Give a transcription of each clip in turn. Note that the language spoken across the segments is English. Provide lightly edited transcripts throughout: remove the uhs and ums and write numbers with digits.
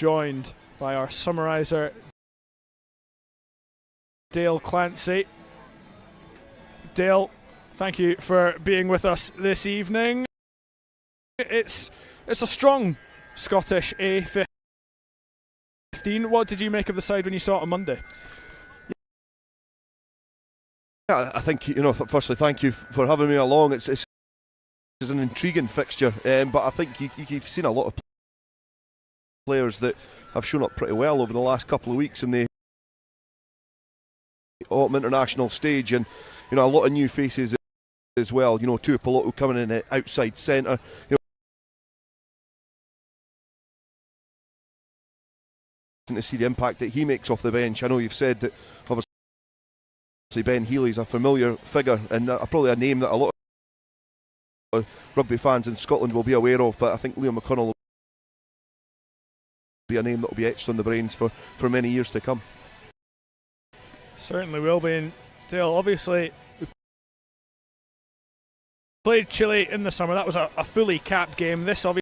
joined by our summariser, Dale Clancy. Dale, thank you for being with us this evening. It's a strong Scottish A15. What did you make of the side when you saw it on Monday? Yeah, I think, firstly, thank you for having me along. It's an intriguing fixture, but I think you've seen a lot of players that have shown up pretty well over the last couple of weeks in the autumn international stage, and a lot of new faces as well. Tuipulotu coming in at outside centre. To see the impact that he makes off the bench. I know you've said that obviously Ben Healy's a familiar figure and probably a name that a lot of rugby fans in Scotland will be aware of, but I think Liam McConnell will be a name that will be etched on the brains for many years to come. Certainly will be. And Dale, obviously we played Chile in the summer. That was a fully capped game. This obviously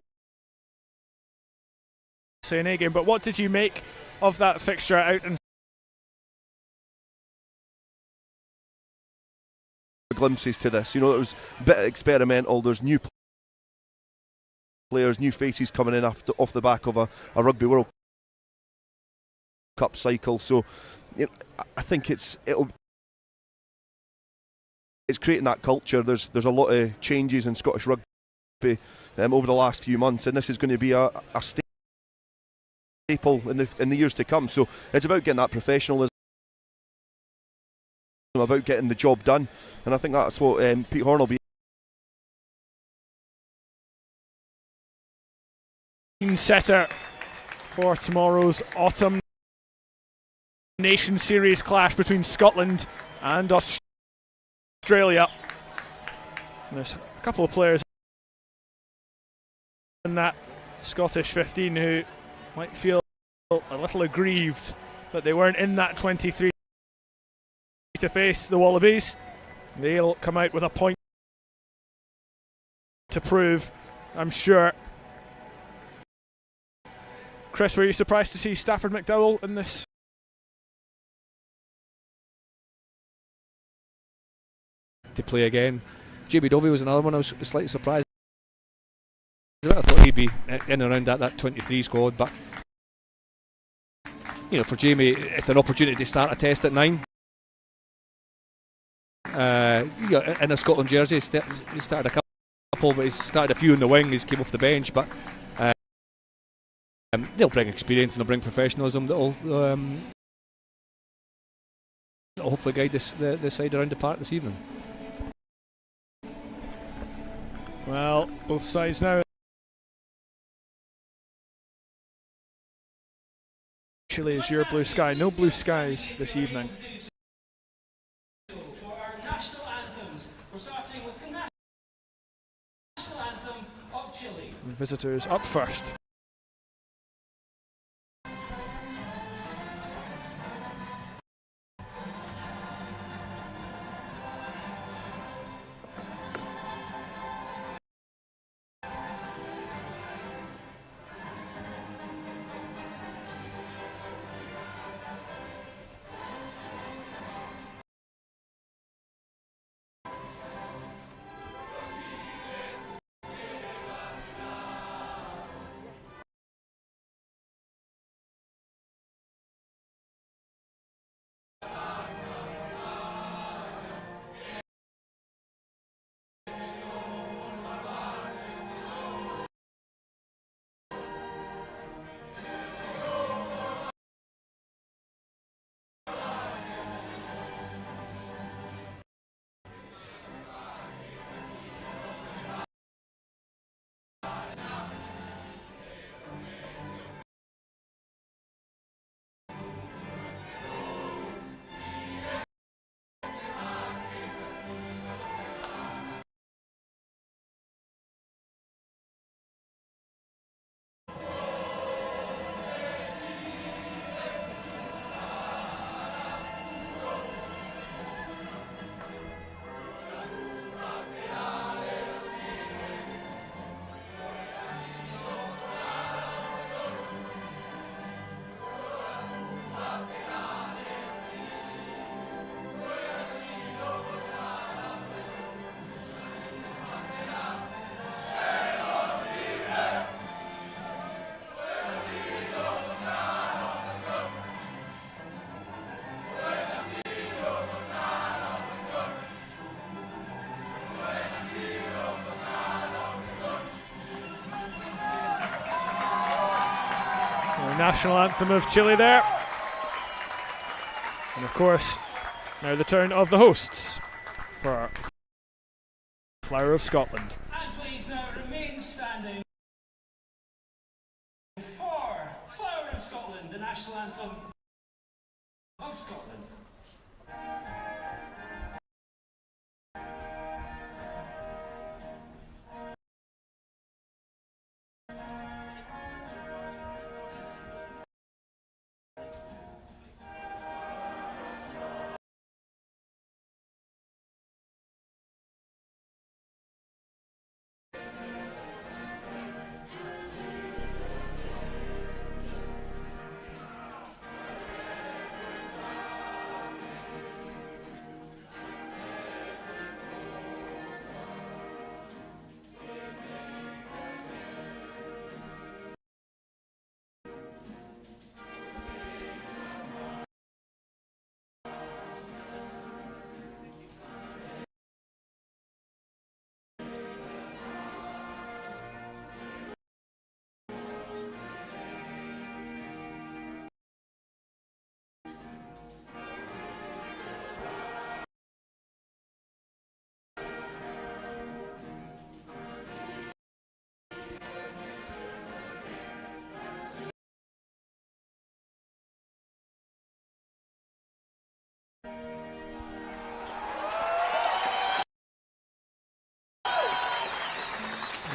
an A game, but what did you make of that fixture out in glimpses to this? It was a bit experimental. There's new players, new faces coming in off the back of a Rugby World Cup cycle, so I think it's creating that culture. There's a lot of changes in Scottish rugby over the last few months, and this is going to be a staple in the years to come. So it's about getting that professionalism, about getting the job done, and I think that's what Pete Horne will be. Setter for tomorrow's autumn Nation Series clash between Scotland and Australia. And there's a couple of players in that Scottish 15 who might feel a little aggrieved that they weren't in that 23 to face the Wallabies. They'll come out with a point to prove, I'm sure. Chris, were you surprised to see Stafford McDowell in this? To play again. Jamie Dovey was another one I was slightly surprised. I thought he'd be in and around that 23 squad, but for Jamie, it's an opportunity to start a test at 9. In a Scotland jersey, he started a couple, but he's started a few in the wing. He's came off the bench, but they'll bring experience and they'll bring professionalism that'll hopefully guide the side around the park this evening. Well, both sides now. Chile is your blue sky. No blue skies this evening. For our national anthems, we're starting with the national anthem of Chile. And visitors up first. national anthem of Chile there. And of course, now the turn of the hosts for Flower of Scotland. And please now remain standing for Flower of Scotland, the national anthem of Scotland.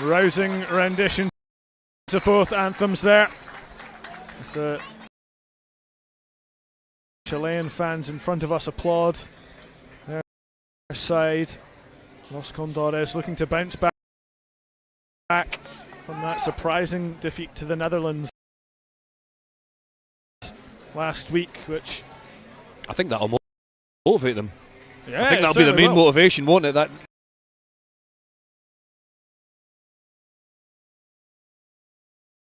Rousing rendition of both anthems there. As the Chilean fans in front of us applaud their side. Los Condores looking to bounce back from that surprising defeat to the Netherlands last week, which I think that'll motivate them. yeah, I think that'll be the main motivation, won't it? That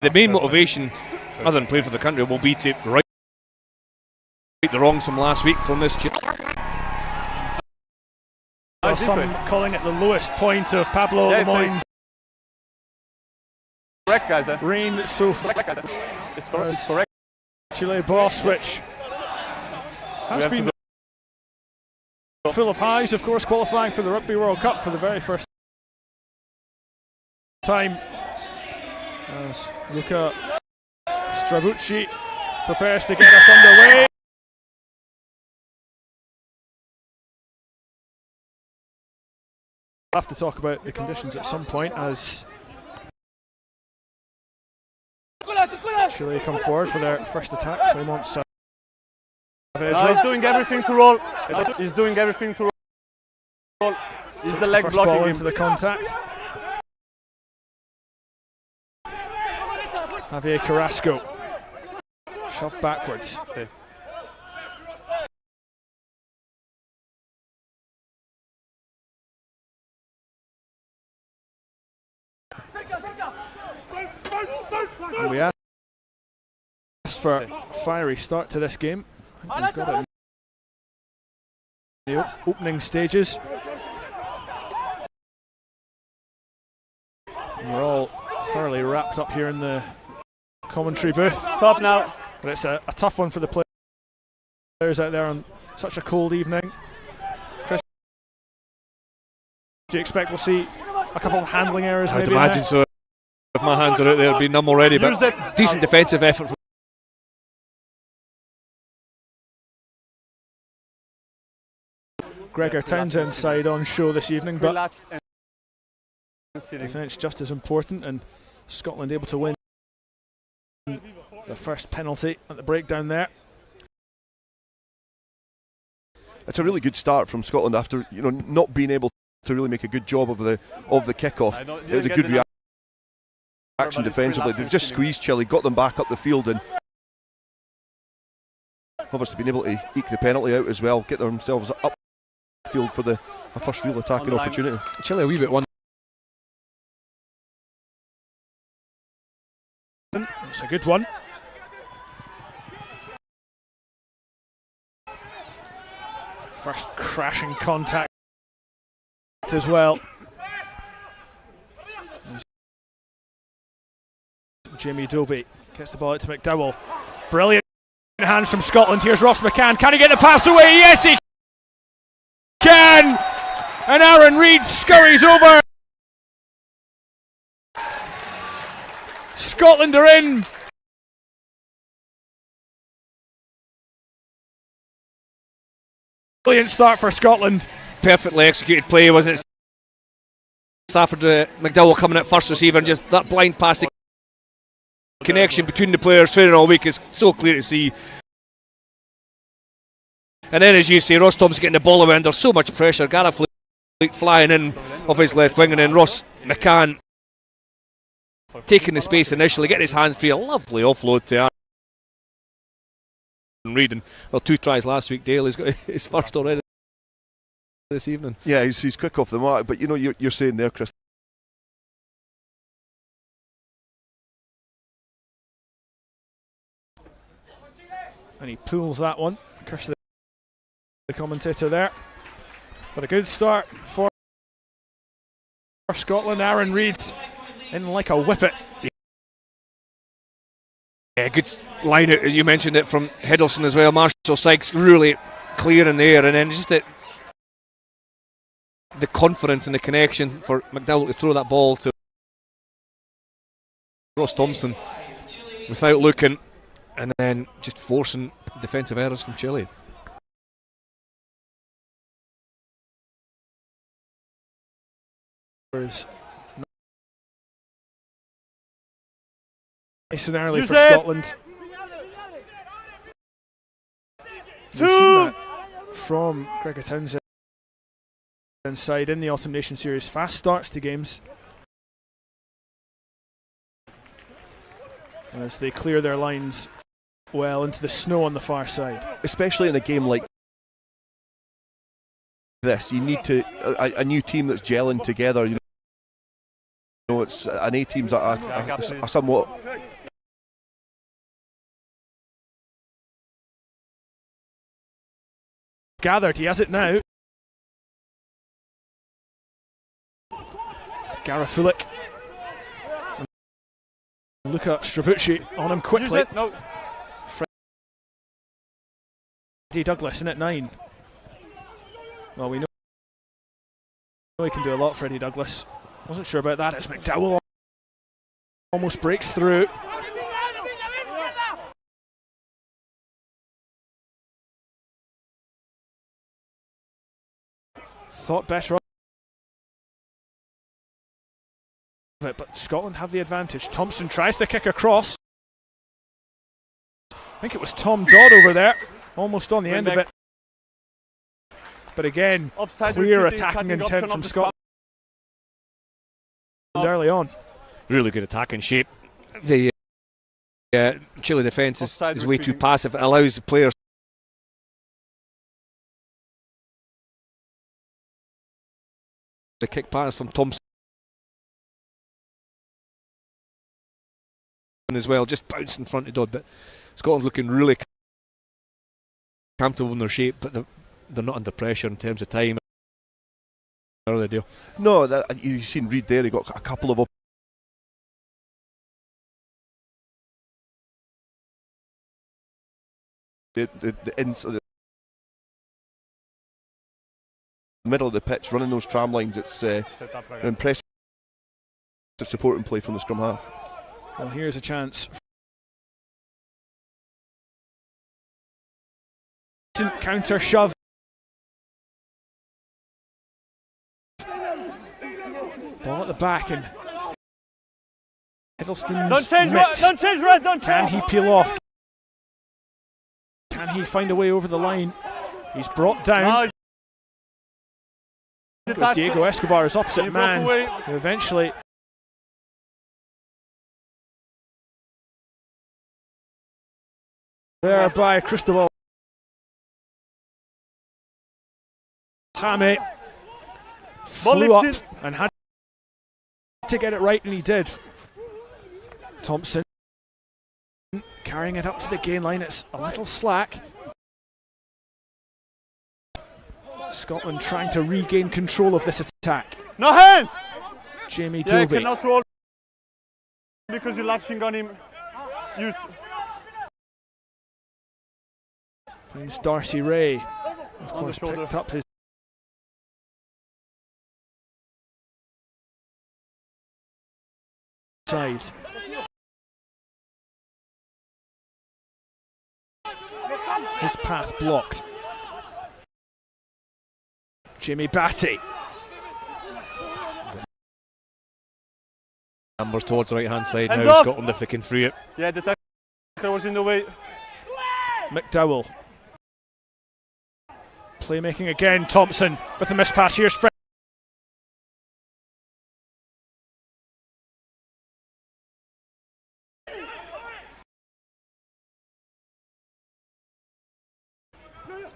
the main motivation, other than playing for the country, will be to right the wrongs from last week from this. Some calling it the lowest point of Pablo Lemoyne's reign so far. It's correct. Chile boss, which has been full of highs, of course, qualifying for the Rugby World Cup for the very first time. As Luca Strabucci prepares to get us underway. We'll have to talk about the conditions at some point as Chile come forward for their first attack. Clement Savage. He's doing everything to roll. He's doing everything to roll. He's the leg first blocking ball him. into the contact. Javier Carrasco shoved backwards. Okay. And we asked for a fiery start to this game. I think we've got it in the opening stages. And we're all thoroughly wrapped up here in the commentary booth. Stop now. But it's a tough one for the players out there on such a cold evening. Chris, do you expect we'll see a couple of handling errors? I'd maybe imagine so. If my hands are out there, it'd be numb already. But decent defensive effort. Gregor Townsend's side on show this evening, but Relaxed and defence just as important, and Scotland able to win the first penalty at the breakdown there. It's a really good start from Scotland after not being able to really make a good job of the kick-off. It was a good reaction defensively. They've just squeezed Chile, got them back up the field, and obviously been able to eke the penalty out as well, get themselves up the field for a first real attacking opportunity. Chile a wee bit one. It's a good one. First crashing contact as well. Jamie Dobie Gets the ball out to McDowell. Brilliant hands from Scotland. Here's Ross McCann. Can he get the pass away? Yes, he can! And Aaron Reid scurries over. Scotland are in. Brilliant start for Scotland. Perfectly executed play, wasn't it? Stafford, McDowell coming at first receiver, and just that blind passing connection between the players training all week is so clear to see. And then, as you say, Ross Thompson getting the ball away under so much pressure. Gareth flying in off his left wing, and then Ross McCann taking the space initially, getting his hands free. A lovely offload to Aaron Reid. And, well, 2 tries last week. Dale has got his first already this evening. Yeah, he's quick off the mark, but you know, you're saying there, Chris. And he pulls that one. Curse the commentator there. But a good start for Scotland. Aaron Reid in like a whippet. Yeah, good line out, you mentioned it, from Hiddleston as well. Marshall Sykes really clear in the air, and then just the confidence and the connection for McDowell to throw that ball to Ross Thompson without looking, and then just forcing defensive errors from Chile. Nice and early for Scotland. We've seen that from Gregor Townsend inside in the Autumn Nation Series. Fast starts to games. And as they clear their lines well into the snow on the far side. Especially in a game like this, you need to a new team that's gelling together. You know, it's an A team's a somewhat gathered. He has it now. Garafulik. Luka Stravucci on him quickly. No. Freddie Douglas in at 9. Well, we know he can do a lot, Freddie Douglas. Wasn't sure about that. It's McDowell almost breaks through. Thought better of it, but Scotland have the advantage. Thompson tries to kick across. I think it was Tom Dodd over there, almost on the end of it. But again, clear attacking intent from Scotland early on. Really good attacking shape. The Chile defence is way too passive. It allows the players the kick pass from Thompson as well, just bounced in front of Dodd. But Scotland's looking really comfortable in their shape, but they're not under pressure in terms of time. Or they do. no. You've seen Reid there. He got a couple of the middle of the pitch, running those tram lines. It's an impressive support and play from the scrum half. Well, here's a chance. Counter shove. Ball at the back, and Hiddleston's Don't change, mix. don't change, Red, don't Can change. he peel off? Can he find a way over the line? He's brought down. It was Diego Escobar, his opposite man, who eventually there by Cristobal Jaime flew up and had to get it right, and he did. Thompson carrying it up to the gain line. It's a little slack. Scotland trying to regain control of this attack. No hands! Jamie Yeah, you Dilby. cannot roll because you're latching on him. use. Finds Darcy Ray. Of On the course, shoulder. picked up his side. His path blocked. Jimmy Batty. Numbers towards the right hand side Hands now. off. Scotland if they can free it. Yeah, the tackle was in the way. McDowell. Playmaking again. Thompson with a missed pass. Here's Fred.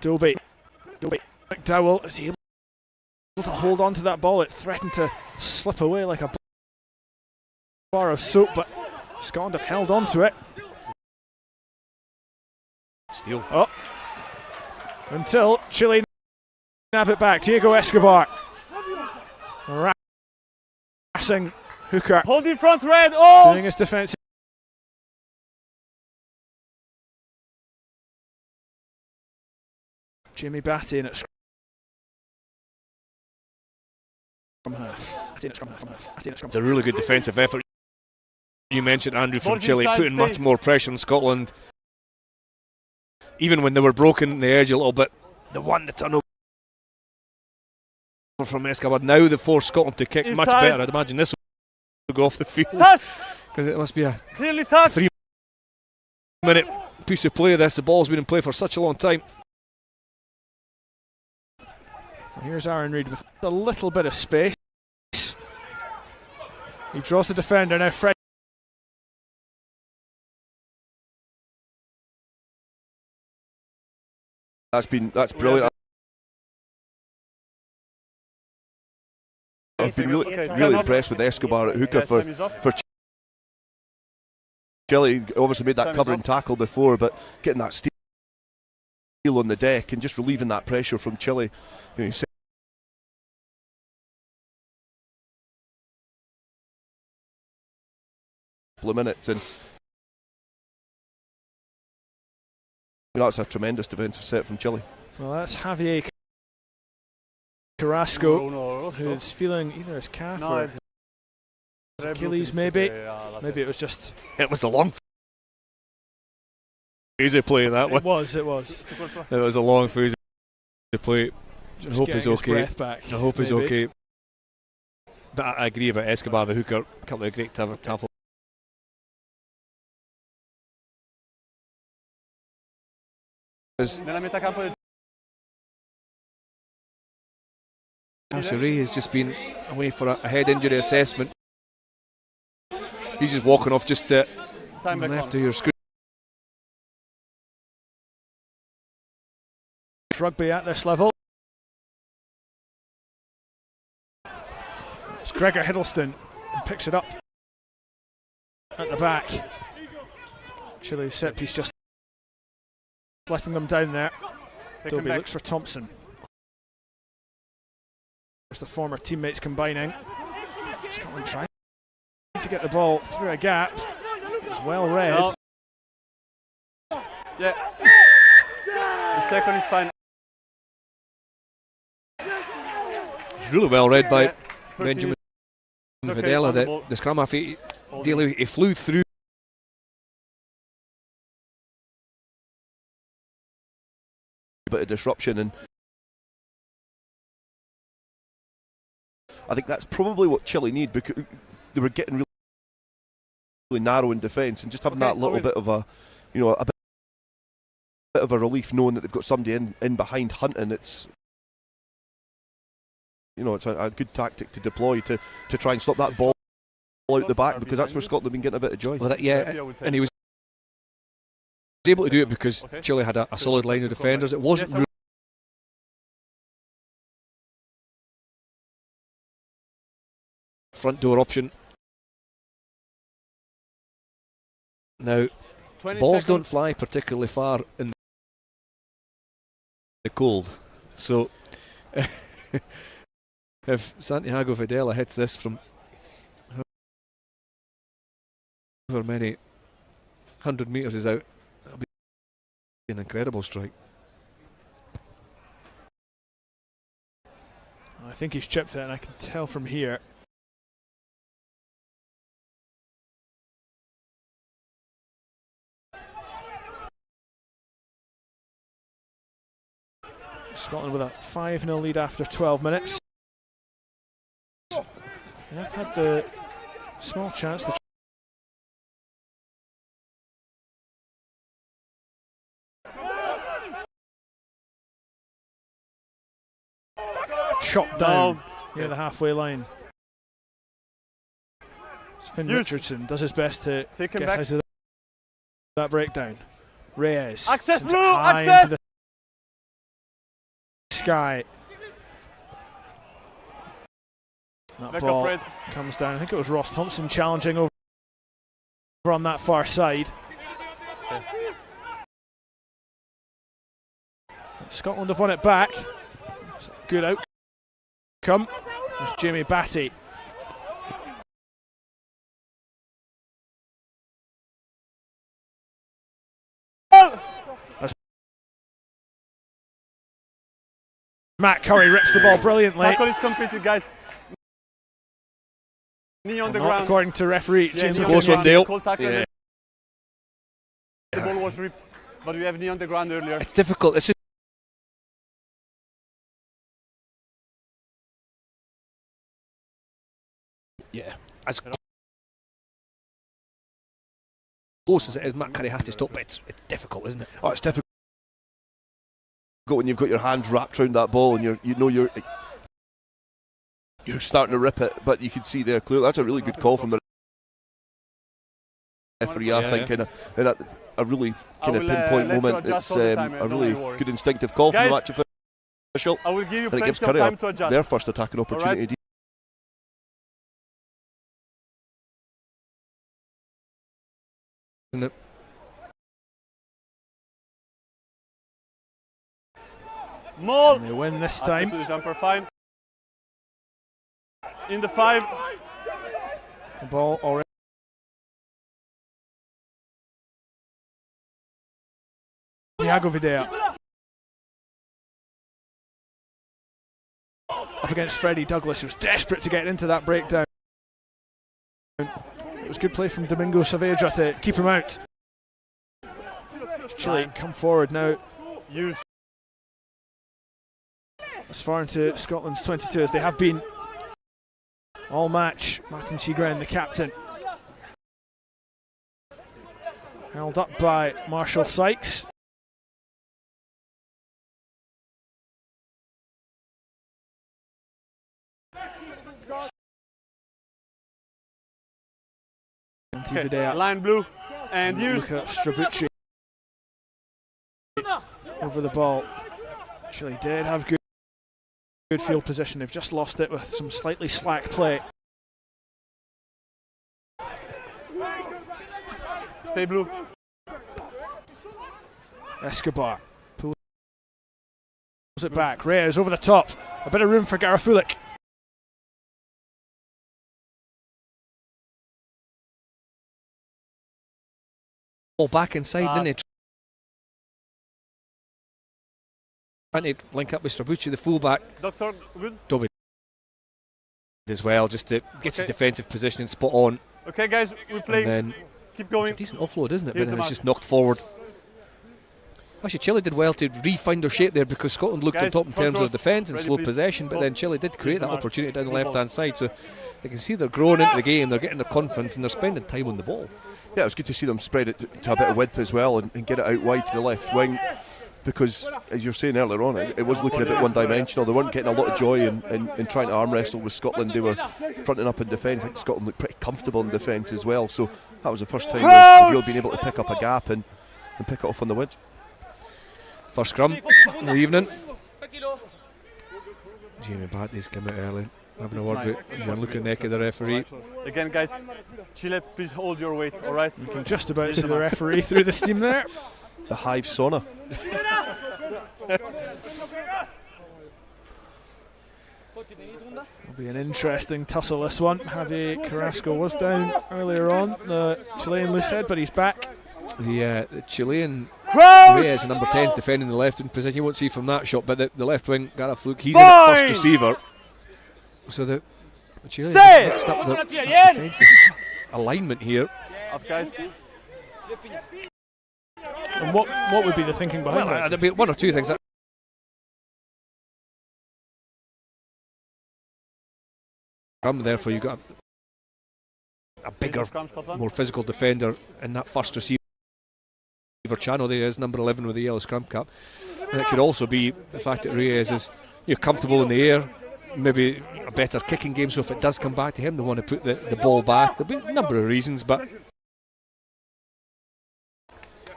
Dobie. McDowell, is he able to hold on to that ball? It threatened to slip away like a bar of soap, but Scotland have held on to it. Steal. Oh. Until Chile nab it back. Diego Escobar. Harassing Hooker. Hold in front, Red. Oh! Doing his defensive. Jimmy Batty in at scrum half. It's a really good defensive effort. You mentioned Andrew from Ball's Chile inside, putting stay. much more pressure on Scotland. Even when they were broken in the edge a little bit, they won the turnover from Escobar. Now they force Scotland to kick much Inside. better. I'd imagine this will go off the field Touch! because it must be a Clearly touch! 3-minute piece of play. The ball's been in play for such a long time. Here's Aaron Reid with a little bit of space. He draws the defender. Now Fred. That's brilliant. I've been really impressed with Escobar at hooker for Chile. Obviously made that Time is covering up. tackle before, but getting that steal on the deck and just relieving that pressure from Chile. You know, couple of minutes, and that's a tremendous defensive set from Chile. Well, that's Javier Carrasco, No, who's feeling either his calf No, or it's- his Achilles, maybe. Maybe it was just. It was a long, easy play that one. It was. It was a long, easy play. I Just hope getting he's his okay. breath back, I hope he's maybe. okay. But I agree about Escobar, the hooker. A couple of great tackles. Ray has just been away for a head injury assessment. He's just walking off just to Time back left on. of your screen. Rugby at this level. It's Gregor Hiddleston who picks it up at the back. Chile's set piece just letting them down there. Take him Dobie back. looks for Thompson. There's the former teammates combining. Scotland trying to get the ball through a gap. It's well read. No. Yeah. The second is fine. It's really well read by Yeah. 13 Benjamin is okay, Videla. on the ball. The scrum half, he Holding. flew through. A bit of disruption, and I think that's probably what Chile need, because they were getting really narrow in defence, and just having that little bit of a, you know, a bit of a relief knowing that they've got somebody in behind hunting. It's, you know, it's a good tactic to deploy to try and stop that ball out the back, because that's where Scotland have been getting a bit of joy. Well, and he was able to do it because Chile had a solid line of defenders. It wasn't really front door option. Now, 20 balls seconds. don't fly particularly far in the cold, so if Santiago Videla hits this from however many 100 metres is out. That'll be an incredible strike. I think he's chipped it, and I can tell from here. Scotland with a 5-0 lead after 12 minutes. They've had the small chance to shot down near the halfway line. Finn Richardson does his best to get out of that breakdown. Reyes Access sends it blue, high access! into the sky. That Back ball up, Fred. comes down. I think it was Ross Thompson challenging over on that far side. Scotland have won it back. It's a good outcome. There's Jamie Batty. As Matt Curry rips the ball brilliantly. Tackle is completed, guys. Knee on the Not ground. according to referee Yeah, James knee on Close the one, ground. Dale. Cold tackle. Yeah. The ball was ripped, but we have knee on the ground earlier. It's difficult. This is as close as it is. Matt Curry has to stop, but it's difficult, isn't it? Oh, it's difficult when you've got your hands wrapped around that ball and you're starting to rip it, but you can see there clearly that's a really good call from the referee. I think in a really kind of pinpoint moment. It's a really good instinctive call from the match official. I will give you And it plenty gives of Curry time to adjust. their first attacking opportunity. Isn't it? Maul. And they win this Access time. to the jumper, fine. In the 5. The ball already. Thiago Videa. Up against Freddie Douglas, who was desperate to get into that breakdown. It was good play from Domingo Saavedra to keep him out. Chile come forward now. Use. As far into Scotland's 22 as they have been all match. Martin Seagren, the captain. Held up by Marshall Sykes. Okay. Line blue and use. Luka Strabucci over the ball. Chile did have good field position. They've just lost it with some slightly slack play. Stay blue. Escobar pulls it back. Reyes over the top. A bit of room for Garafulik. Ball back inside, didn't he? Trying to link up with Strabucci, the fullback. Doctor, good. Dobby as well, just to get his defensive positioning spot on. Okay, guys, we play. And then keep going. it's a decent offload, isn't it? Here's But then the it's mark. just knocked forward. Actually, Chile did well to re-find their shape there because Scotland looked on Guys, top in front terms rows, of defence and ready, slow please. possession, but Ball. then Chile did create Here's the that mark. opportunity down the Blue ball. left-hand side. So they can see they're growing into the game, they're getting their confidence, and they're spending time on the ball. Yeah, it was good to see them spread it to a bit of width as well and get it out wide to the left wing, because as you were saying earlier on, it was looking a bit one-dimensional. They weren't getting a lot of joy in trying to arm wrestle with Scotland. They were fronting up in defence. I think Scotland looked pretty comfortable in defence as well, so that was the first time they've really been able to pick up a gap and pick it off on the wedge. First scrum in the evening. Jamie Batty's come out early, having a word with Gianluca Necchi, the referee. Again, guys, Chile, please hold your weight, all right? You can just about see the referee through the steam there. The Hive sauna. It'll be an interesting tussle, this one. Javier Carrasco was down earlier on, the Chilean loosehead, but he's back. The Chilean Crouch! Reyes, number 10, is defending the left wing position. You won't see from that shot, but the left wing, Gareth Luke, he's in at first receiver. So the Chileans have mixed up their defensive alignment here. Up, guys. And what would be the thinking behind that? There'll be one or two things. Therefore, you've got a bigger, more physical defender in that first receiver channel. There is number 11 with the yellow scrum cap. And it could also be the fact that Reyes is comfortable in the air, maybe a better kicking game. So if it does come back to him, they want to put the ball back. There'll be a number of reasons, but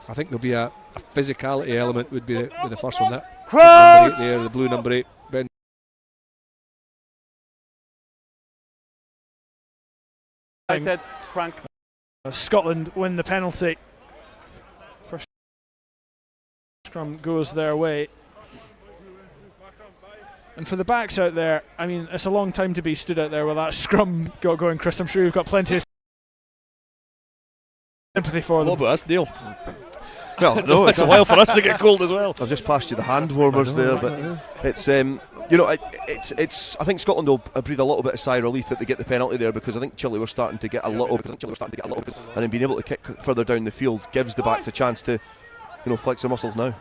I think there'll be a physicality element would be the first one. That number 8 there, the blue number 8, Ben. Frank. Scotland win the penalty. First scrum goes their way. And for the backs out there, I mean, it's a long time to be stood out there with that scrum going, Chris. I'm sure you've got plenty of sympathy for them. What about us, Neil? Well, no, it's a while for us to get cold as well. I've just passed you the hand warmers there, but it's it's. I think Scotland will breathe a little bit of sigh of relief that they get the penalty there, because I think Chile were starting to get a little bit, and then being able to kick further down the field gives the backs a chance to, flex their muscles now.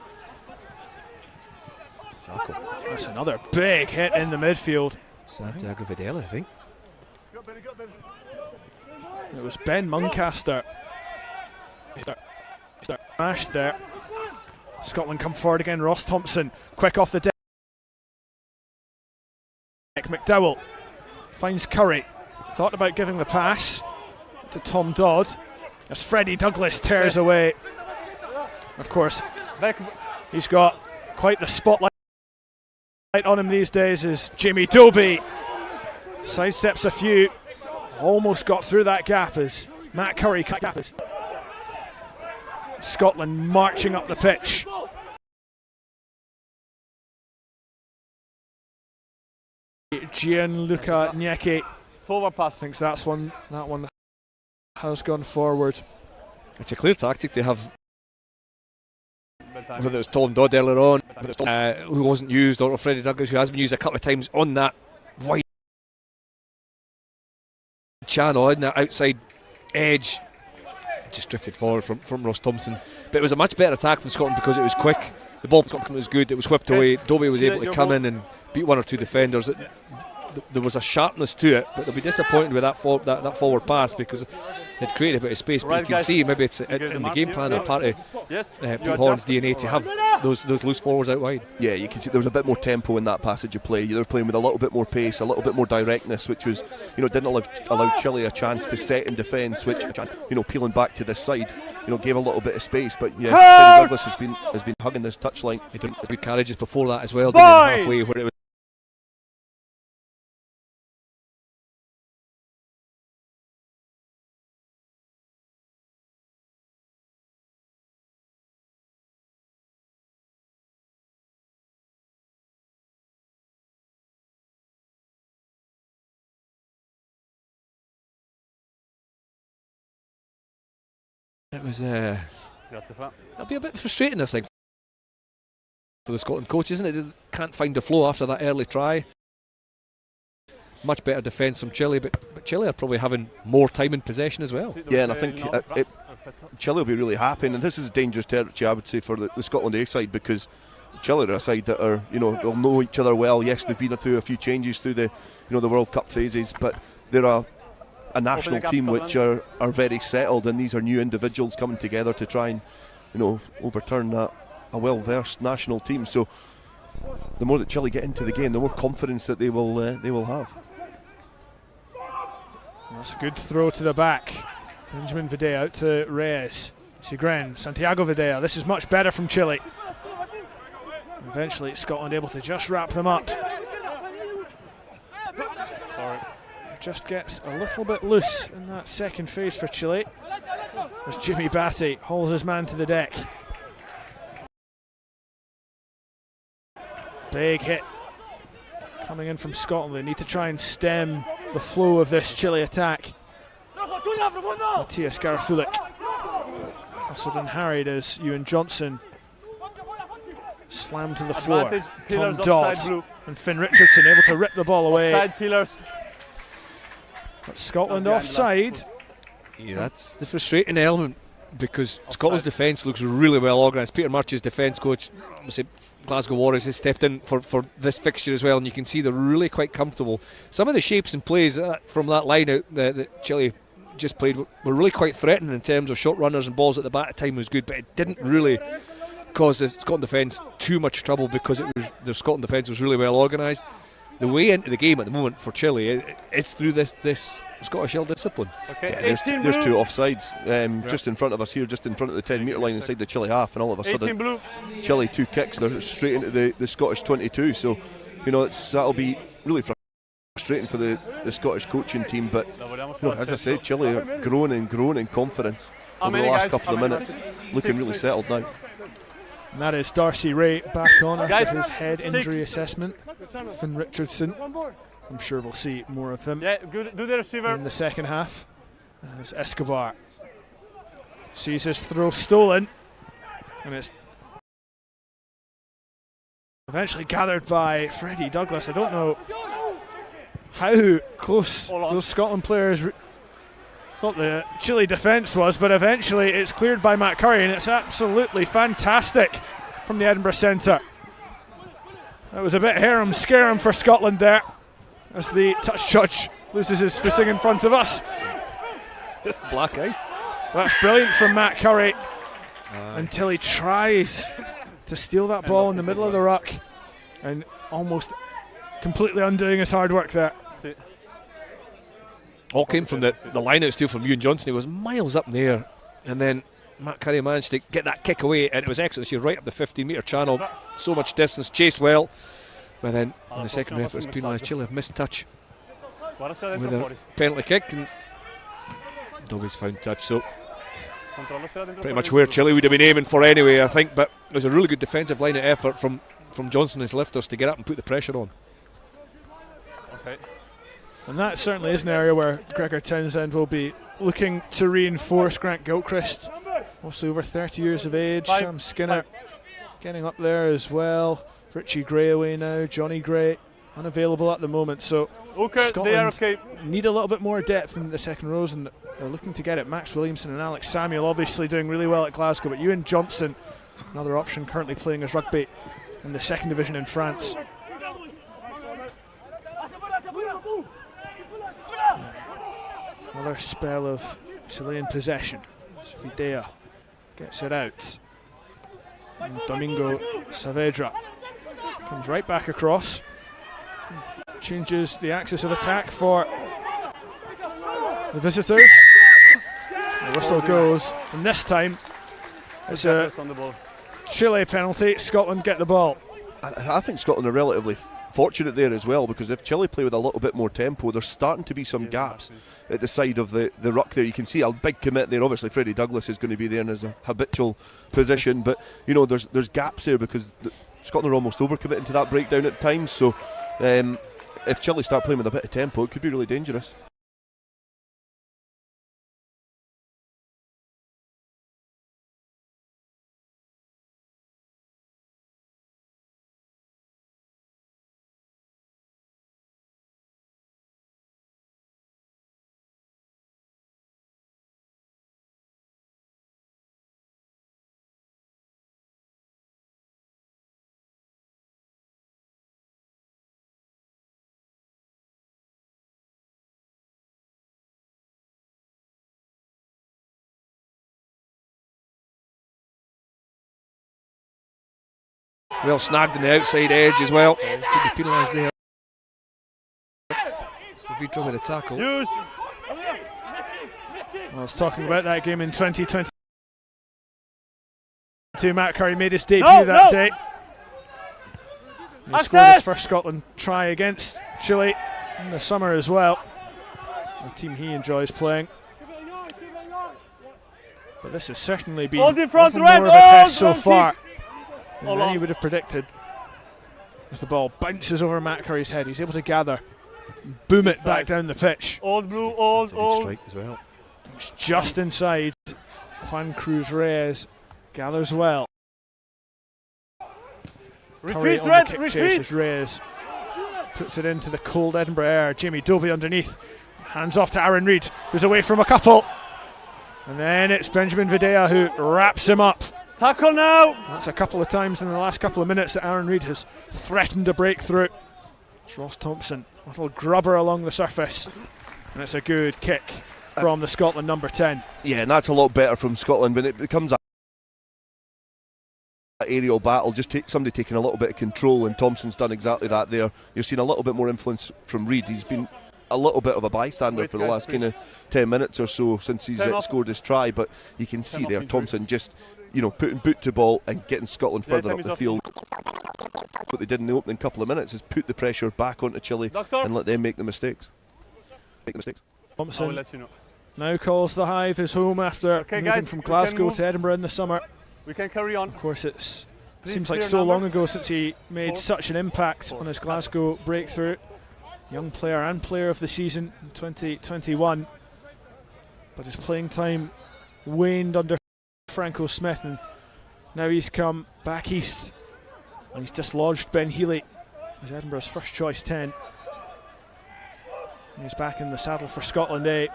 That's another big hit in the midfield. Santiago Videla, I think. It was Ben Muncaster. Smashed there. Scotland come forward again. Ross Thompson, quick off the deck. McDowell finds Curry. Thought about giving the pass to Tom Dodd as Freddie Douglas tears away. Of course, he's got quite the spotlight on him these days as Jamie Dobie sidesteps a few. Almost got through that gap as Matt Curry cut gap. Scotland marching up the pitch. Gianluca Nyeki Forward pass. thinks that one has gone forward. It's a clear tactic to have, whether it was Tom Dodd earlier on, who wasn't used, or Freddie Douglas, who has been used a couple of times on that wide channel, in that outside edge. Just drifted forward from Ross Thompson. But it was a much better attack from Scotland because it was quick. The ball from Scotland was good, it was whipped away. Dobie was able to come in and beat one or two defenders. There was a sharpness to it, but they'll be disappointed with that forward pass because it created a bit of space. But you can see maybe it's in the game plan or part of Pete Horn's DNA to have those loose forwards out wide. Yeah, you can see there was a bit more tempo in that passage of play. They were playing with a little bit more pace, a little bit more directness, which was, didn't allow Chile a chance to set in defence, which, peeling back to this side, gave a little bit of space. But yeah, Freddie Douglas has been hugging this touchline. He did good carriages before that as well, didn't he, halfway where it was. It was it'll be a bit frustrating, I think, for the Scotland coach, isn't it? They can't find the flow after that early try. Much better defence from Chile, but Chile are probably having more time in possession as well. Yeah, and I think Chile will be really happy, and this is dangerous territory, I would say, for the Scotland A side, because Chile are a side that are, they'll know each other well. Yes, they've been through a few changes through the World Cup phases, but they're a national team which are very settled, and these are new individuals coming together to try and overturn a well-versed national team. So the more that Chile get into the game, the more confidence that they will have. That's a good throw to the back. Benjamin Videa out to Reyes. Sigren, Santiago Videa. This is much better from Chile. Eventually Scotland able to just wrap them up. Just gets a little bit loose in that second phase for Chile as Jimmy Batty hauls his man to the deck. Big hit coming in from Scotland. They need to try and stem the flow of this Chile attack. Matthias Garafulik Hustled and harried as Ewan Johnson slammed to the floor. Tom Dodd and Finn Richardson able to rip the ball away. Offside pillars. But Scotland offside. Yeah, that's the frustrating element, because Scotland's defence looks really well organised. Peter Murch's defence coach, obviously Glasgow Warriors, has stepped in for this fixture as well, and you can see they're really quite comfortable. Some of the shapes and plays from that line out that Chile just played were really quite threatening in terms of short runners and balls at the back at time was good, but it didn't really cause the Scotland defence too much trouble, because the Scotland defence was really well organised. The way into the game at the moment for Chile, it's through this Scottish Hill discipline. Okay, yeah, there's two offsides just in front of us here, just in front of the 10-metre line inside the Chile half, and all of a sudden Chile 2 kicks, they're straight into the Scottish 22. So that'll be really frustrating for the Scottish coaching team, but as I said, Chile are growing in confidence over the last couple of minutes, looking really settled now. And that is Darcy Ray back on after his head injury assessment. Finn Richardson, I'm sure we'll see more of him in the second half. As Escobar sees his throw stolen, and it's eventually gathered by Freddie Douglas. I don't know how close those Scotland players thought the Chile defence was, but eventually it's cleared by Matt Curry, and it's absolutely fantastic from the Edinburgh Centre. That was a bit harum-scarum for Scotland there, as the touch judge loses his footing in front of us. Black ice. That's brilliant from Matt Curry until he tries to steal that ball in the middle of the ruck and almost completely undoing his hard work there. All came from the line-out steal from Ewan Johnson. He was miles up in the air, and then Matt Curry managed to get that kick away, and it was excellent. She right up the 15-metre channel, so much distance, chased well, but then in the second half it was penalised. Chile have missed touch with a penalty kick, and Dobby's found touch, so pretty much where Chile would have been aiming for anyway, I think, but it was a really good defensive line-out effort from Johnson and his lifters to get up and put the pressure on. Okay. And that certainly is an area where Gregor Townsend will be looking to reinforce. Grant Gilchrist, also over 30 years of age. Sam Skinner getting up there as well. Richie Gray away now. Johnny Gray unavailable at the moment. So Scotland need a little bit more depth in the second rows, and they're looking to get it. Max Williamson and Alex Samuel obviously doing really well at Glasgow, but Ewan Johnson, another option, currently playing as rugby in the second division in France. Another spell of Chilean possession. Videa gets it out. And Domingo Saavedra comes right back across. Changes the axis of attack for the visitors. The whistle goes, and this time it's a Chile penalty. Scotland get the ball. I think Scotland are relatively fortunate there as well, because if Chile play with a little bit more tempo, there's starting to be some gaps at the side of the ruck there. You can see a big commit there. Obviously Freddie Douglas is going to be there in his habitual position, but there's gaps there because Scotland are almost overcommitting to that breakdown at times. So if Chile start playing with a bit of tempo, it could be really dangerous. Well snagged on the outside edge as well. Could be penalised there. Saavedra with a tackle. I was talking about that game in 2022. Matt Curry made his debut that day. He scored his first Scotland try against Chile in the summer as well. A team he enjoys playing. But this has certainly been more of a test so far than many would have predicted. As the ball bounces over Matt Curry's head, he's able to gather and boom it back down the pitch. Old blue, old. Strike as well. It's just inside Juan Cruz Reyes gathers well. Curry Retreat, on Red, the kick retreat. chase as Reyes puts it into the cold Edinburgh air. Jamie Dovey underneath. Hands off to Aaron Reid, who's away from a couple. And then it's Benjamin Videa who wraps him up. Tackle now. That's a couple of times in the last couple of minutes that Aaron Reid has threatened a breakthrough. It's Ross Thompson, a little grubber along the surface. And it's a good kick from the Scotland number 10. Yeah, and that's a lot better from Scotland when it becomes a aerial battle, just somebody taking a little bit of control, and Thompson's done exactly that there. You're seeing a little bit more influence from Reid. He's been a little bit of a bystander for the last kind of 10 minutes or so since he's scored his try, but you can see there Thompson just, you know, putting boot to ball and getting Scotland further up the field. What they did in the opening couple of minutes is put the pressure back onto Chile and let them make the mistakes. Thompson Let you know. now calls the Hive his home after moving guys, from we can Glasgow move. to Edinburgh in the summer. We can carry on. Of course, it Please seems like clear so number. long ago since he made such an impact on his Glasgow breakthrough. Young player and player of the season in 2021. But his playing time waned under Franco Smith, and now he's come back east and he's dislodged Ben Healy as Edinburgh's first choice 10. And he's back in the saddle for Scotland A,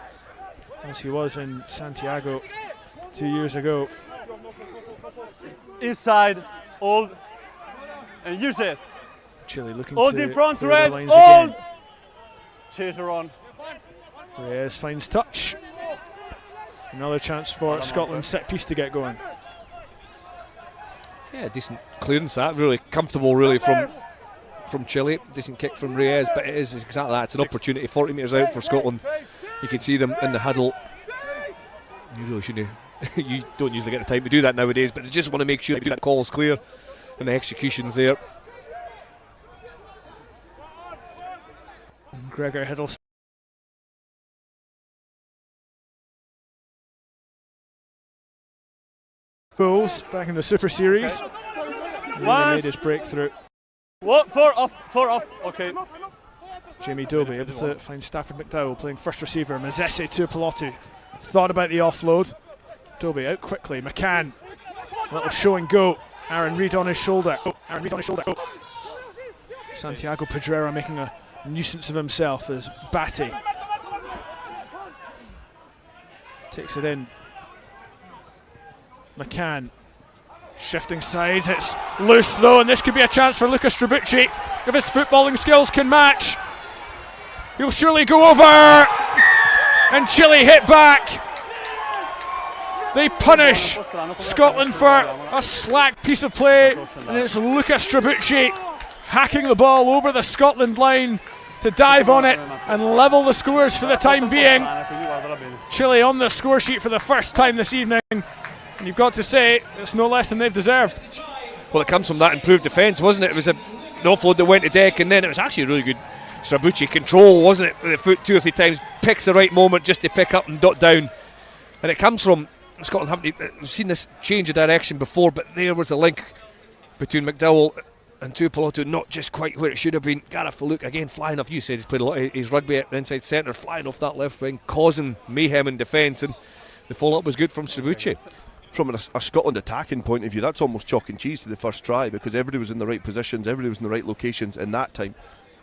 as he was in Santiago 2 years ago. Inside, hold, and use it. Chile looking Hold to in front, clear the Red, lines hold! again. Chaser on. Reyes finds touch. Another chance for Scotland's set piece to get going. Yeah, decent clearance, that really comfortable really from Chile. Decent kick from Reyes, but it is exactly that. It's an opportunity, 40 metres out for Scotland. You can see them in the huddle. You really shouldn't. You don't usually get the time to do that nowadays, but they just want to make sure that call's clear and the execution's there. And Gregor Hiddleston. Bulls back in the Super Series. Really made his breakthrough. What? Four off. Okay. Jamie Dobie able to find Stafford McDowell playing first receiver. Mazese Tuipulotu thought about the offload. Dobie out quickly. McCann, little show and go. Aaron Reid on his shoulder. Santiago Pedrera making a nuisance of himself as Batty takes it in. McCann shifting sides, it's loose though, and this could be a chance for Lucas Strabucci if his footballing skills can match. He'll surely go over, and Chile hit back. They punish Scotland for a slack piece of play, and it's Lucas Strabucci hacking the ball over the Scotland line to dive on it and level the scores for the time being. Chile on the score sheet for the first time this evening. And you've got to say, it's no less than they've deserved. Well, it comes from that improved defence, wasn't it? It was the offload that went to deck, and then it was actually really good Strabucci control, wasn't it? With the foot 2 or 3 times, picks the right moment just to pick up and dot down. And it comes from Scotland. We've seen this change of direction before, but there was the link between McDowell and Tuipulotu, not just quite where it should have been. Gareth Luke again flying off. You said he's played a lot of his rugby at inside centre, flying off that left wing, causing mayhem in defence, and the follow-up was good from Strabucci. From a Scotland attacking point of view, that's almost chalk and cheese to the first try, because everybody was in the right positions, everybody was in the right locations, and that time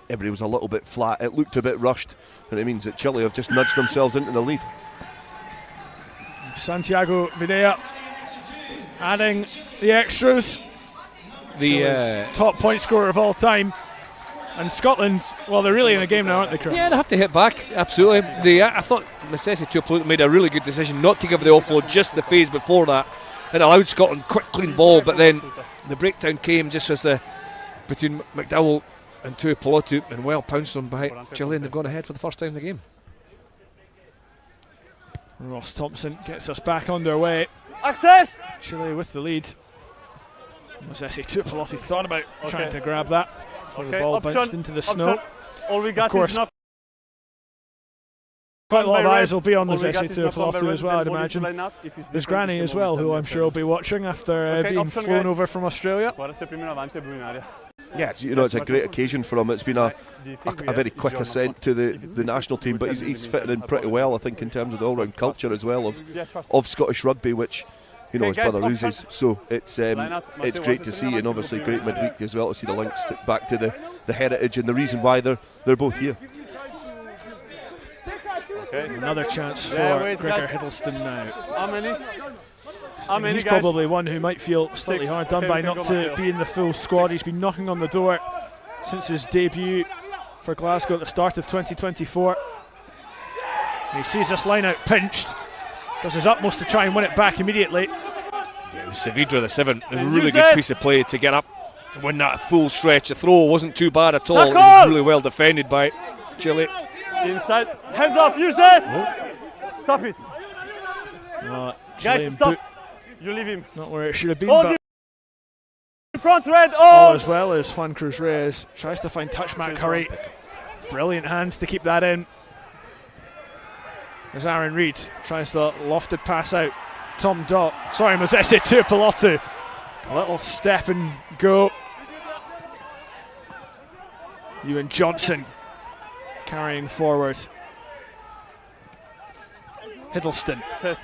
everybody was a little bit flat. It looked a bit rushed, and it means that Chile have just nudged themselves into the lead. Santiago Videa adding the extras. The top point scorer of all time. And Scotland, well, they're really in a game now, aren't they, Chris? Yeah, they have to hit back, absolutely. I thought Mazese Tuipulotu made a really good decision not to give the offload just the phase before that. It allowed Scotland quick, clean ball, but then the breakdown came just as between McDowell and Tuipulotu, and well pounced on by Chile, and they've gone ahead for the first time in the game. Ross Thompson gets us back underway. Access! Chile with the lead. Mazese Tuipulotu thought about trying to grab that. The ball bounced into the snow. All we got of course, is not quite a lot of eyes will be on all we got Mazese is not Tuipulotu as well, I'd imagine. There's Granny as well, who I'm sure will be watching after being flown over from Australia. Agora ser primeiro avante, Brunária. Yeah, it's a great occasion for him. It's been a very quick ascent to the national team, but he's fitting in pretty well, I think, in terms of the all-round culture as well of Scottish rugby, which his brother uses. So it's great to see, and obviously great midweek as well to see the links back to the heritage and the reason why they're both here. Another chance for Gregor Hiddleston now. How many He's guys? probably one who might feel slightly hard done by not to be in the full squad. He's been knocking on the door since his debut for Glasgow at the start of 2024. And he sees this line out pinched, does his utmost to try and win it back immediately. Yeah, Saavedra, the 7, a really good piece of play to get up and win that full stretch. The throw wasn't too bad at all. It was really well defended by Chile. Inside, hands off, use it! Stop it! Chilean Guys, stop! boot, You leave him. not where it should have been, Oh, but in front, red! all Oh! as well as Juan Cruz Reyes tries to find touch Matt Curry. Brilliant hands to keep that in. As Aaron Reid tries the lofted pass out. Mazese to Pilotu. A little step and go. Ewan Johnson carrying forward. Hiddleston. Of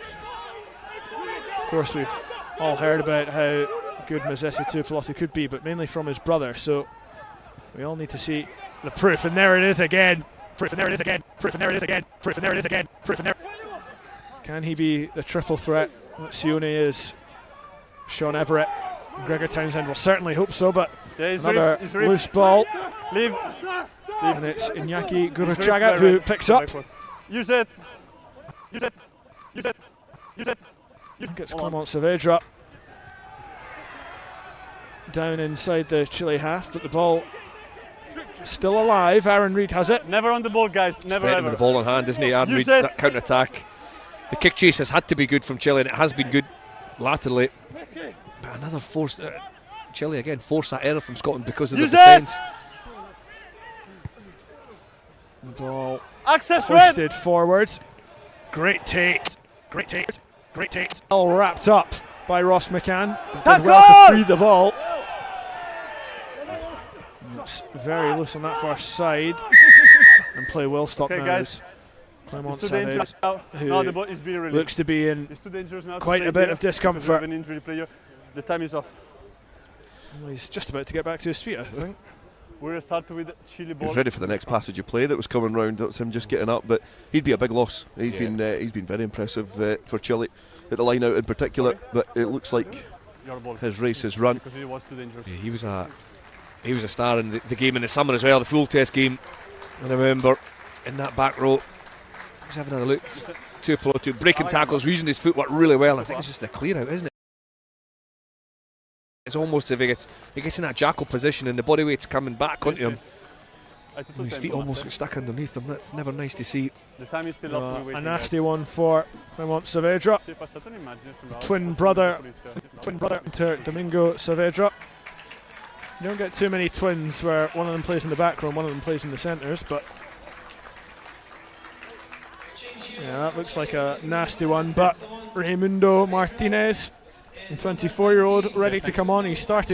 course, we've all heard about how good Mazese to Pilotu could be, but mainly from his brother, so we all need to see the proof, and there it is again. Proof, and there it is again. Proof, and there it is again. Proof, and there it is again. Proof, and there. Can he be the triple threat that Sione is? Sean Everett, Gregor Townsend will certainly hope so, but another loose ball. Leave. And it's Iñaki Gurruchaga who picks up. Use it. Use it. Use it. Use it. I think it's Clement Saavedra down inside the Chile half, but the ball still alive. Aaron Reid has it. Never on the ball, guys. Never ever. With the ball in hand, isn't he? Aaron Reid, that counter attack. The kick chase has had to be good from Chile, and it has been good laterally. But another forced. Chile again forced that error from Scotland because of the defence. Ball Access hoisted forward. Great take. Great take. Great take. All wrapped up by Ross McCann. Did well to free the ball. It's very loose on that far side. And play will stop now. Guys. Clement Saavedra, who the looks to be in quite a bit of discomfort. An injury player. The time is off. Well, he's just about to get back to his feet, I think. We're starting with Chile ball. He was ready for the next passage of play that was coming round. That's him just getting up, but he'd be a big loss. He's been very impressive for Chile at the line out in particular. But it looks like his race is run. Because he was too dangerous. Yeah, he was a star in the game in the summer as well, the full test game. I remember in that back row, he's having a look. To Pilotu, breaking tackles, using his footwork really well. I think it's just a clear out, isn't it? It's almost as if he gets in that jackal position and the body weight's coming back onto him. And his feet almost get stuck underneath him. That's never nice to see. The time is still off. A nasty one for Clement Saavedra. Twin brother to Domingo Saavedra. You don't get too many twins where one of them plays in the back row and one of them plays in the centres, but yeah, that looks like a nasty one. But Raimundo Martinez, the 24-year-old, ready to come on. He's late.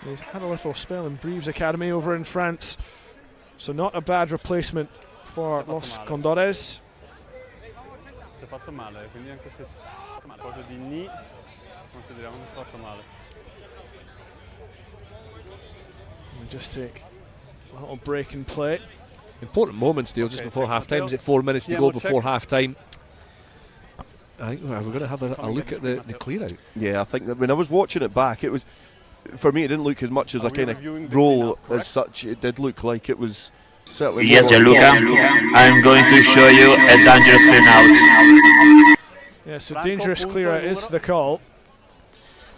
He's had a little spell in Brives Academy over in France, so not a bad replacement for Los Condores. We'll just take a little break in play. Important moments, Dale, just before half time. Is it 4 minutes to go before half time? I think we're going to have a look at the clear out. Yeah, I think that when I was watching it back, it was, for me, it didn't look as much as a kind of roll as such. It did look like it was certainly. Yes, Gianluca, I'm going to show you a dangerous clear out. Yeah, so dangerous clear out is the call.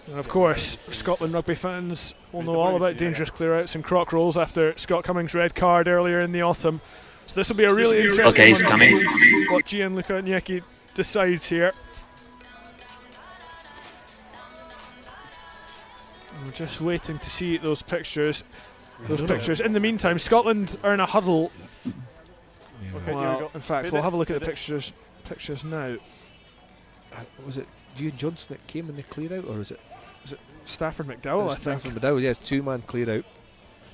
And of course, Scotland rugby fans will know all about dangerous clear outs and croc rolls after Scott Cummings' red card earlier in the autumn. So this will be a really interesting one to see what Gianluca Iñaki decides here. We're just waiting to see those pictures. In the meantime, Scotland are in a huddle. Well, in fact, we'll have a look at the pictures now. Was it Ewan Johnson that came in the clear out, or is it Stafford McDowell, I think. Stafford McDowell? Yes, 2-man clear out.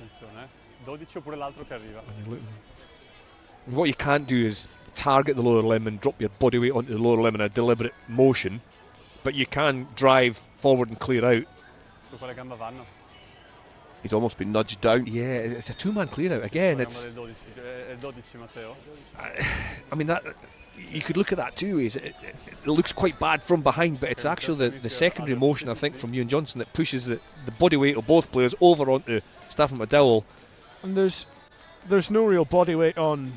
Attenzione, 12 oppure l'altro che arriva. And what you can't do is target the lower limb and drop your body weight onto the lower limb in a deliberate motion, but you can drive forward and clear out. Su quale gamba vanno? He's almost been nudged down. Yeah, it's a 2-man clear out again. It's, Del 12, è 12 Matteo. I mean, that you could look at that too. It looks quite bad from behind, but it's actually the secondary motion, I think, from Ewan Johnson that pushes the body weight of both players over onto Stafford McDowell. And there's no real body weight on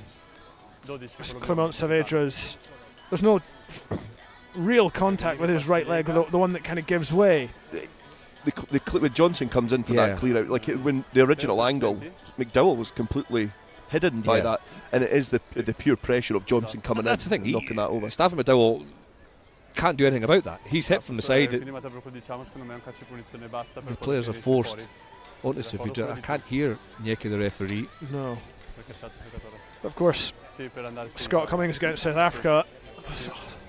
Clement Saavedra's. There's no real contact with his right leg, the one that kind of gives way. When Johnson comes in for that clear out, like when the original angle, McDowell was completely hidden by that, and it is the pure pressure of Johnson coming in, the thing, knocking that over. Stafford McDowell can't do anything about that. He's hit from the side. The players are forced onto Saavedra. I can't hear Nyeki, the referee. No. Of course, Scott Cummings against South Africa.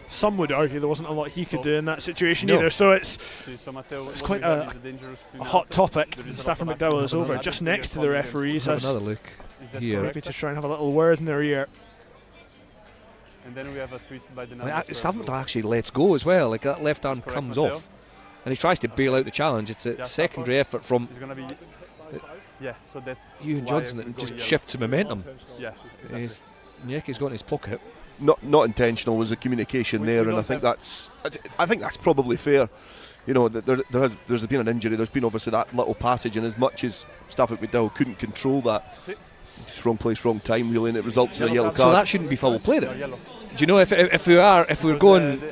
Some would argue there wasn't a lot he could do in that situation either, so it's quite a hot topic. Stafford McDowell is over just next to the referees. Have another look here. Maybe to try and have a little word in their ear. And then we have a twist by the Stafford actually lets go as well, like that left arm comes off and he tries to bail out the challenge. It's a secondary effort from Ewan Johnson that just shifts the momentum. Nyeke's got in his pocket. Not intentional was the communication there, and I think that's probably fair. You know, there's been an injury. There's been obviously that little passage, and as much as Stafford McDowell couldn't control that, just wrong place, wrong time, really, and it results in a yellow card. So that shouldn't be foul play then. Do you know if we're going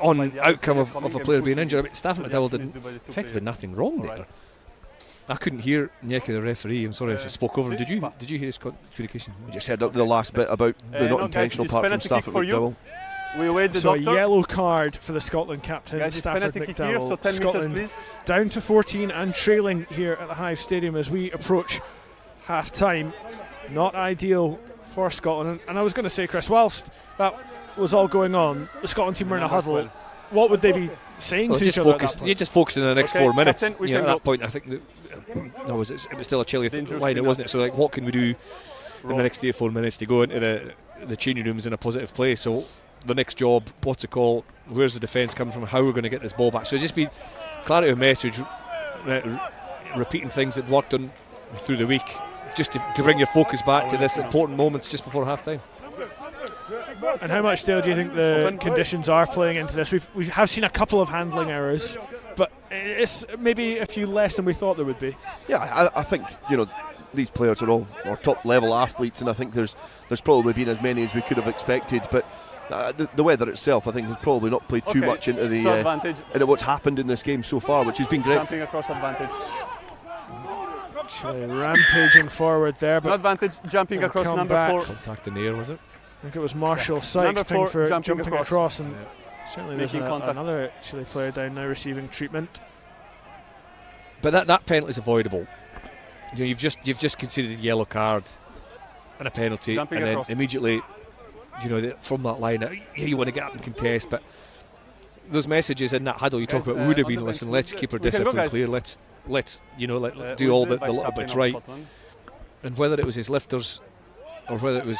on outcome of a player being injured? I mean, Stafford McDowell did effectively nothing wrong there. I couldn't hear Nyeki, the referee. I'm sorry if I spoke over him. Did you hear his communication? We just heard the last bit about the not intentional part from Stafford McDowell. We await the so doctor. A yellow card for the Scotland captain, Guys, Stafford McDowell. Here, so 10 Scotland meters, down to 14 and trailing here at the Hive Stadium as we approach half time. Not ideal for Scotland. And I was going to say, Chris, whilst that was all going on, the Scotland team were in a huddle. What would they be saying to each other? You're just focusing on the next 4 minutes. At that point, I think it was still a Chile line, wasn't it? So, like, what can we do in the next 3 or 4 minutes to go into the changing rooms in a positive place? So, the next job, what's it called? Where's the defence coming from? How we're going to get this ball back? So, just be clarity of message, repeating things that worked on through the week, just to bring your focus back to this important moments just before half time. And how much, Dale, do you think the conditions are playing into this? We have seen a couple of handling errors, but it's maybe a few less than we thought there would be. Yeah, I think, you know, these players are all top level athletes, and I think there's probably been as many as we could have expected, but the weather itself, I think, has probably not played too much into into what's happened in this game so far, which has been great. Jumping across advantage. Chile rampaging forward there, but no advantage, jumping across number back. 4. Contact in the air, was it? I think it was Marshall Sykes for jumping across, and certainly there's another Chile player down now receiving treatment. But that penalty is avoidable. You know, you've just conceded a yellow card and a penalty, Jumping and across. then immediately, you know, from that line, you want to get up and contest, but those messages in that huddle you talk about would have been, listen, let's keep our discipline clear, let's do all the little bits right. And whether it was his lifters or whether it was,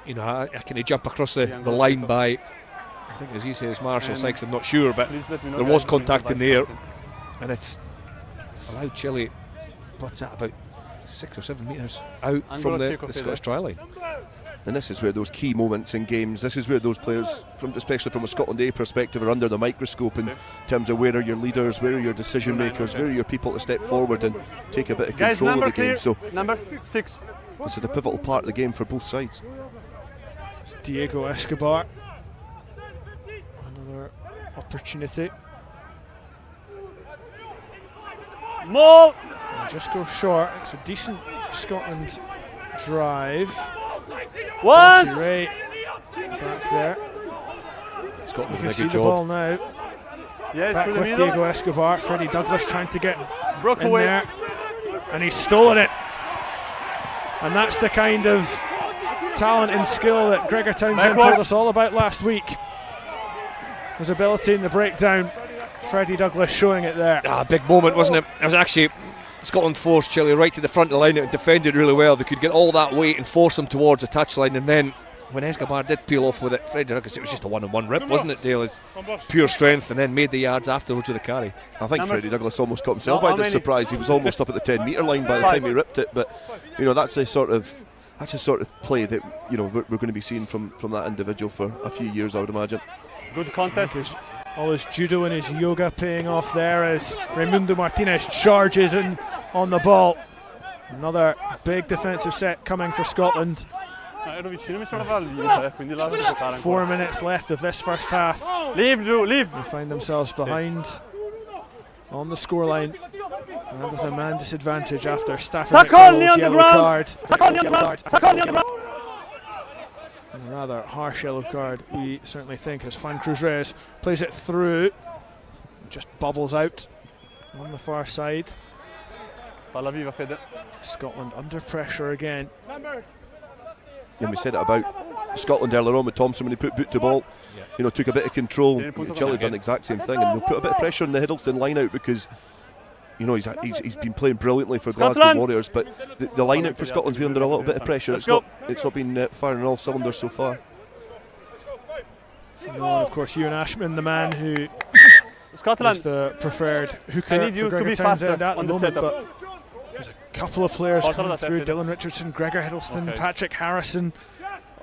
you know, can he jump across the line by, I think as you say, it's Marshall Sykes, I'm not sure, but there was contact in the air, and it's allowed Chile, what's that, about 6 or 7 metres out from the Scottish try line. And this is where those key moments in games, this is where those players, especially from a Scotland A perspective, are under the microscope in terms of where are your leaders, where are your decision makers, where are your people to step forward and take a bit of control of the game. So number 6. This is a pivotal part of the game for both sides. It's Diego Escobar. Another opportunity. Maul! Just go short. It's a decent Scotland drive. Once! Right back there. Scotland You can did a see good the job. ball now. Back through the with middle. Diego Escobar. Freddie Douglas trying to get Broke in away. there, and he's stolen it. And that's the kind of talent and skill that Gregor Townsend told us all about last week. his ability in the breakdown. Freddie Douglas showing it there. Big moment, wasn't it? It was actually Scotland forced Chile right to the front of the line. It defended really well. They could get all that weight and force them towards the touchline, and then when Escobar did peel off with it, Freddie Douglas, it was just a one-on-one rip, wasn't it, Dale? It's pure strength, and then made the yards afterwards with a carry. I think Freddie Douglas almost caught himself by the surprise. He was almost up at the 10-metre line by the time he ripped it, but you know, that's the sort of play that, you know, we're going to be seeing from that individual for a few years, I would imagine. Good contest. All his judo and his yoga paying off there as Raimundo Martinez charges in on the ball. Another big defensive set coming for Scotland. 4 minutes left of this first half. Leave, Drew, leave. They find themselves behind on the scoreline and with a man disadvantage after Stafford McDowell's yellow card. A rather harsh yellow card, we certainly think, as Juan Cruz Reyes plays it through. Just bubbles out on the far side. Scotland under pressure again. And we said it about Scotland earlier on with Thompson when he put boot to ball. You know, took a bit of control. Chile done the exact same thing, and they'll put a bit of pressure on the Hiddleston line out because, you know, he's been playing brilliantly for Glasgow Warriors, but the line out for Scotland's been under a little bit of pressure. It's not been firing on all cylinders so far. No, and of course, Ewan Ashman, the man who Scotland is the preferred hooker. I need you to be faster at the on the moment, setup. but there's a couple of players coming through. Dylan Richardson, Gregor Hiddleston, Patrick Harrison,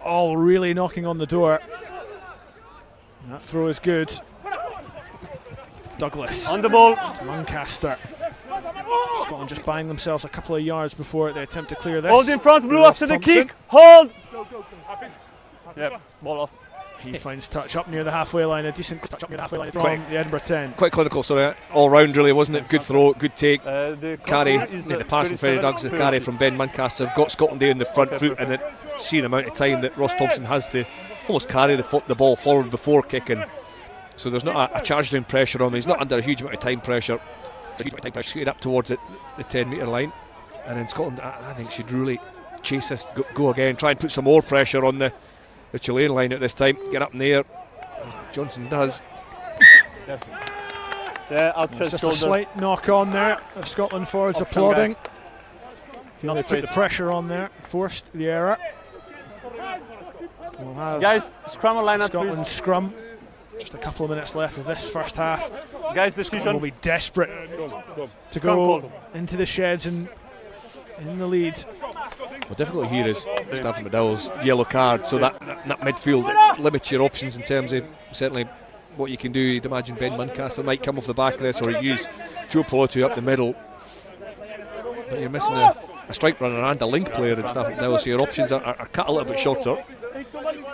all really knocking on the door. And that throw is good. Douglas on the ball. Lancaster. Scotland just buying themselves a couple of yards before they attempt to clear this. Hold in front, Blue, after the Thompson. kick. Hold. Yep, ball off. He finds touch up near the halfway line, a decent touch up near the halfway line from the Edinburgh 10. Quite clinical, all round really, wasn't it? Good throw, good take, The carry, is, the pass from Freddie Douglas, the carry from Ben Muncaster, got Scotland there in the front foot, and the sheer amount of time that Ross Thompson has to almost carry the ball forward before kicking. So there's not a charge down pressure on him. He's not under a huge amount of time pressure. Scooted up towards the 10-metre line, and then Scotland, I think, should really chase this, go again, try and put some more pressure on the Chilean line at this time. Get up in the air, as Johnson does. Yeah, outside just shoulder. a slight knock on there. The Scotland forwards applauding. They put the pressure on there, forced the error. We'll have guys, scrum line up, Scotland please. scrum. Just a couple of minutes left of this first half. Guys, Scotland decision. will be desperate to go into the sheds and in the lead. Well, difficult here is Stafford McDowell's yellow card, so that midfield limits your options in terms of certainly what you can do. You'd imagine Ben Muncaster might come off the back of this, or use Joe Pelotu up the middle. But you're missing a strike runner and a link player in Stafford McDowell, so your options are cut a little bit shorter.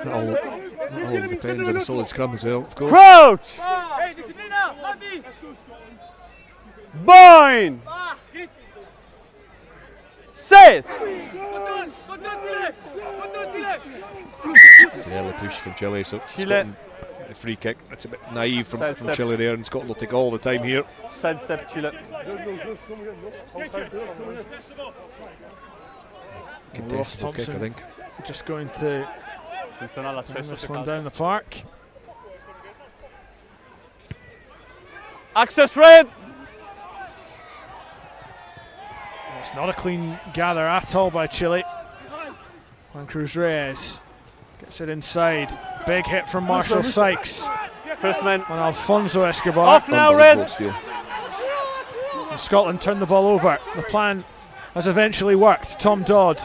That all depends on a solid scrum as well, of course. Crouch! Bind! Set! It's an early push from Chile, so Chile. Scotland, the free kick, that's a bit naive from Chile there, and Scotland will take all the time here. Sidestep Chile. Contestable kick, I think. Just going to bring this one down the park. Access red! It's not a clean gather at all by Chile. Juan Cruz Reyes gets it inside. Big hit from Marshall Sykes First man. on Alfonso Escobar. Off now, red! And Scotland turn the ball over. The plan has eventually worked. Tom Dodd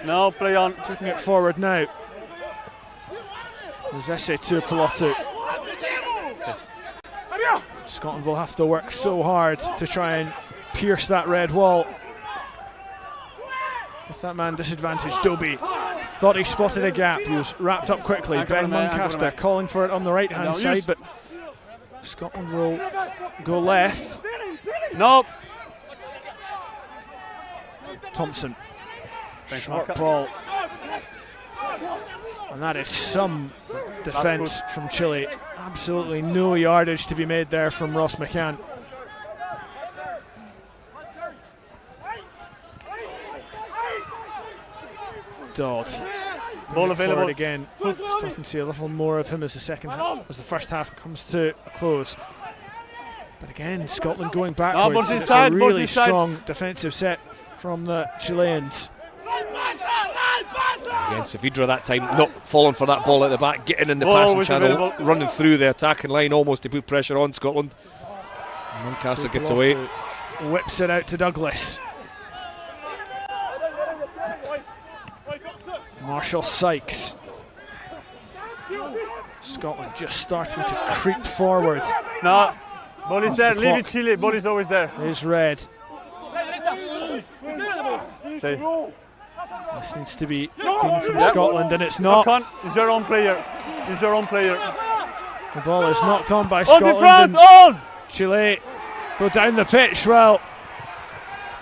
No, play on. taking it forward now. Zese to Pelotu. Scotland will have to work so hard to try and pierce that red wall. With that man disadvantaged, Dobie thought he spotted a gap. He was wrapped up quickly. Ben Muncaster calling for it on the right hand side, but Scotland will go left. No. Thompson. Short ball. And that is some defence from Chile. Absolutely no yardage to be made there from Ross McCann. Dodd Ball available. Again, starting to see a little more of him as the first half comes to a close. But again, Scotland going backwards. It's a really strong defensive set from the Chileans. Again, Saavedra that time not falling for that ball at the back, getting in the passing channel, running through the attacking line almost to put pressure on Scotland. And Lancaster gets away. Whips it out to Douglas. Marshall Sykes. Scotland just starting to creep forward. No, ball is there. Leave it, Chile. Ball is always there. Is red. Stay. This needs to be from Scotland, and it's not. It's your own player. It's your own player. The ball is knocked on by On Scotland. the front, on! Chile go down the pitch. Well,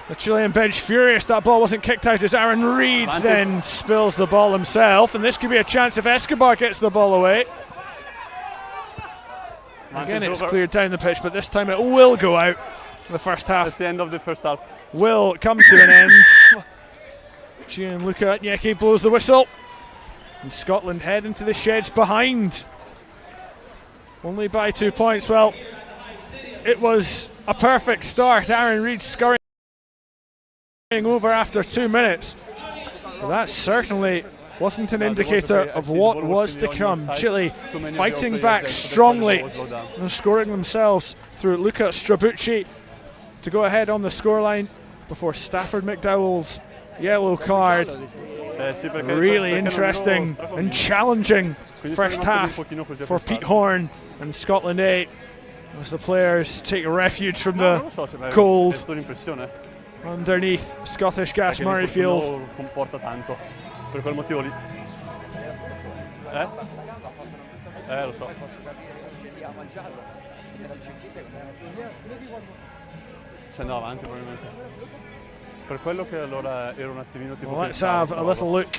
the Chilean bench furious that ball wasn't kicked out as Aaron Reid then spills the ball himself, and this could be a chance if Escobar gets the ball away. Again, it's cleared down the pitch, but this time it will go out. The first half. That's the end of the first half. Will come to an end. Gianluca Nyeki blows the whistle, and Scotland head into the sheds behind. Only by 2 points. Well, it was a perfect start. Aaron Reid scurrying over after 2 minutes. But that certainly wasn't an indicator of what was to come. Chile fighting back strongly and scoring themselves through Luca Strabucci to go ahead on the scoreline before Stafford McDowell's yellow card. Really interesting and challenging first half for Pete Horne and Scotland 8 as the players take refuge from the cold underneath Scottish Gas Murrayfield. Well, let's have a little look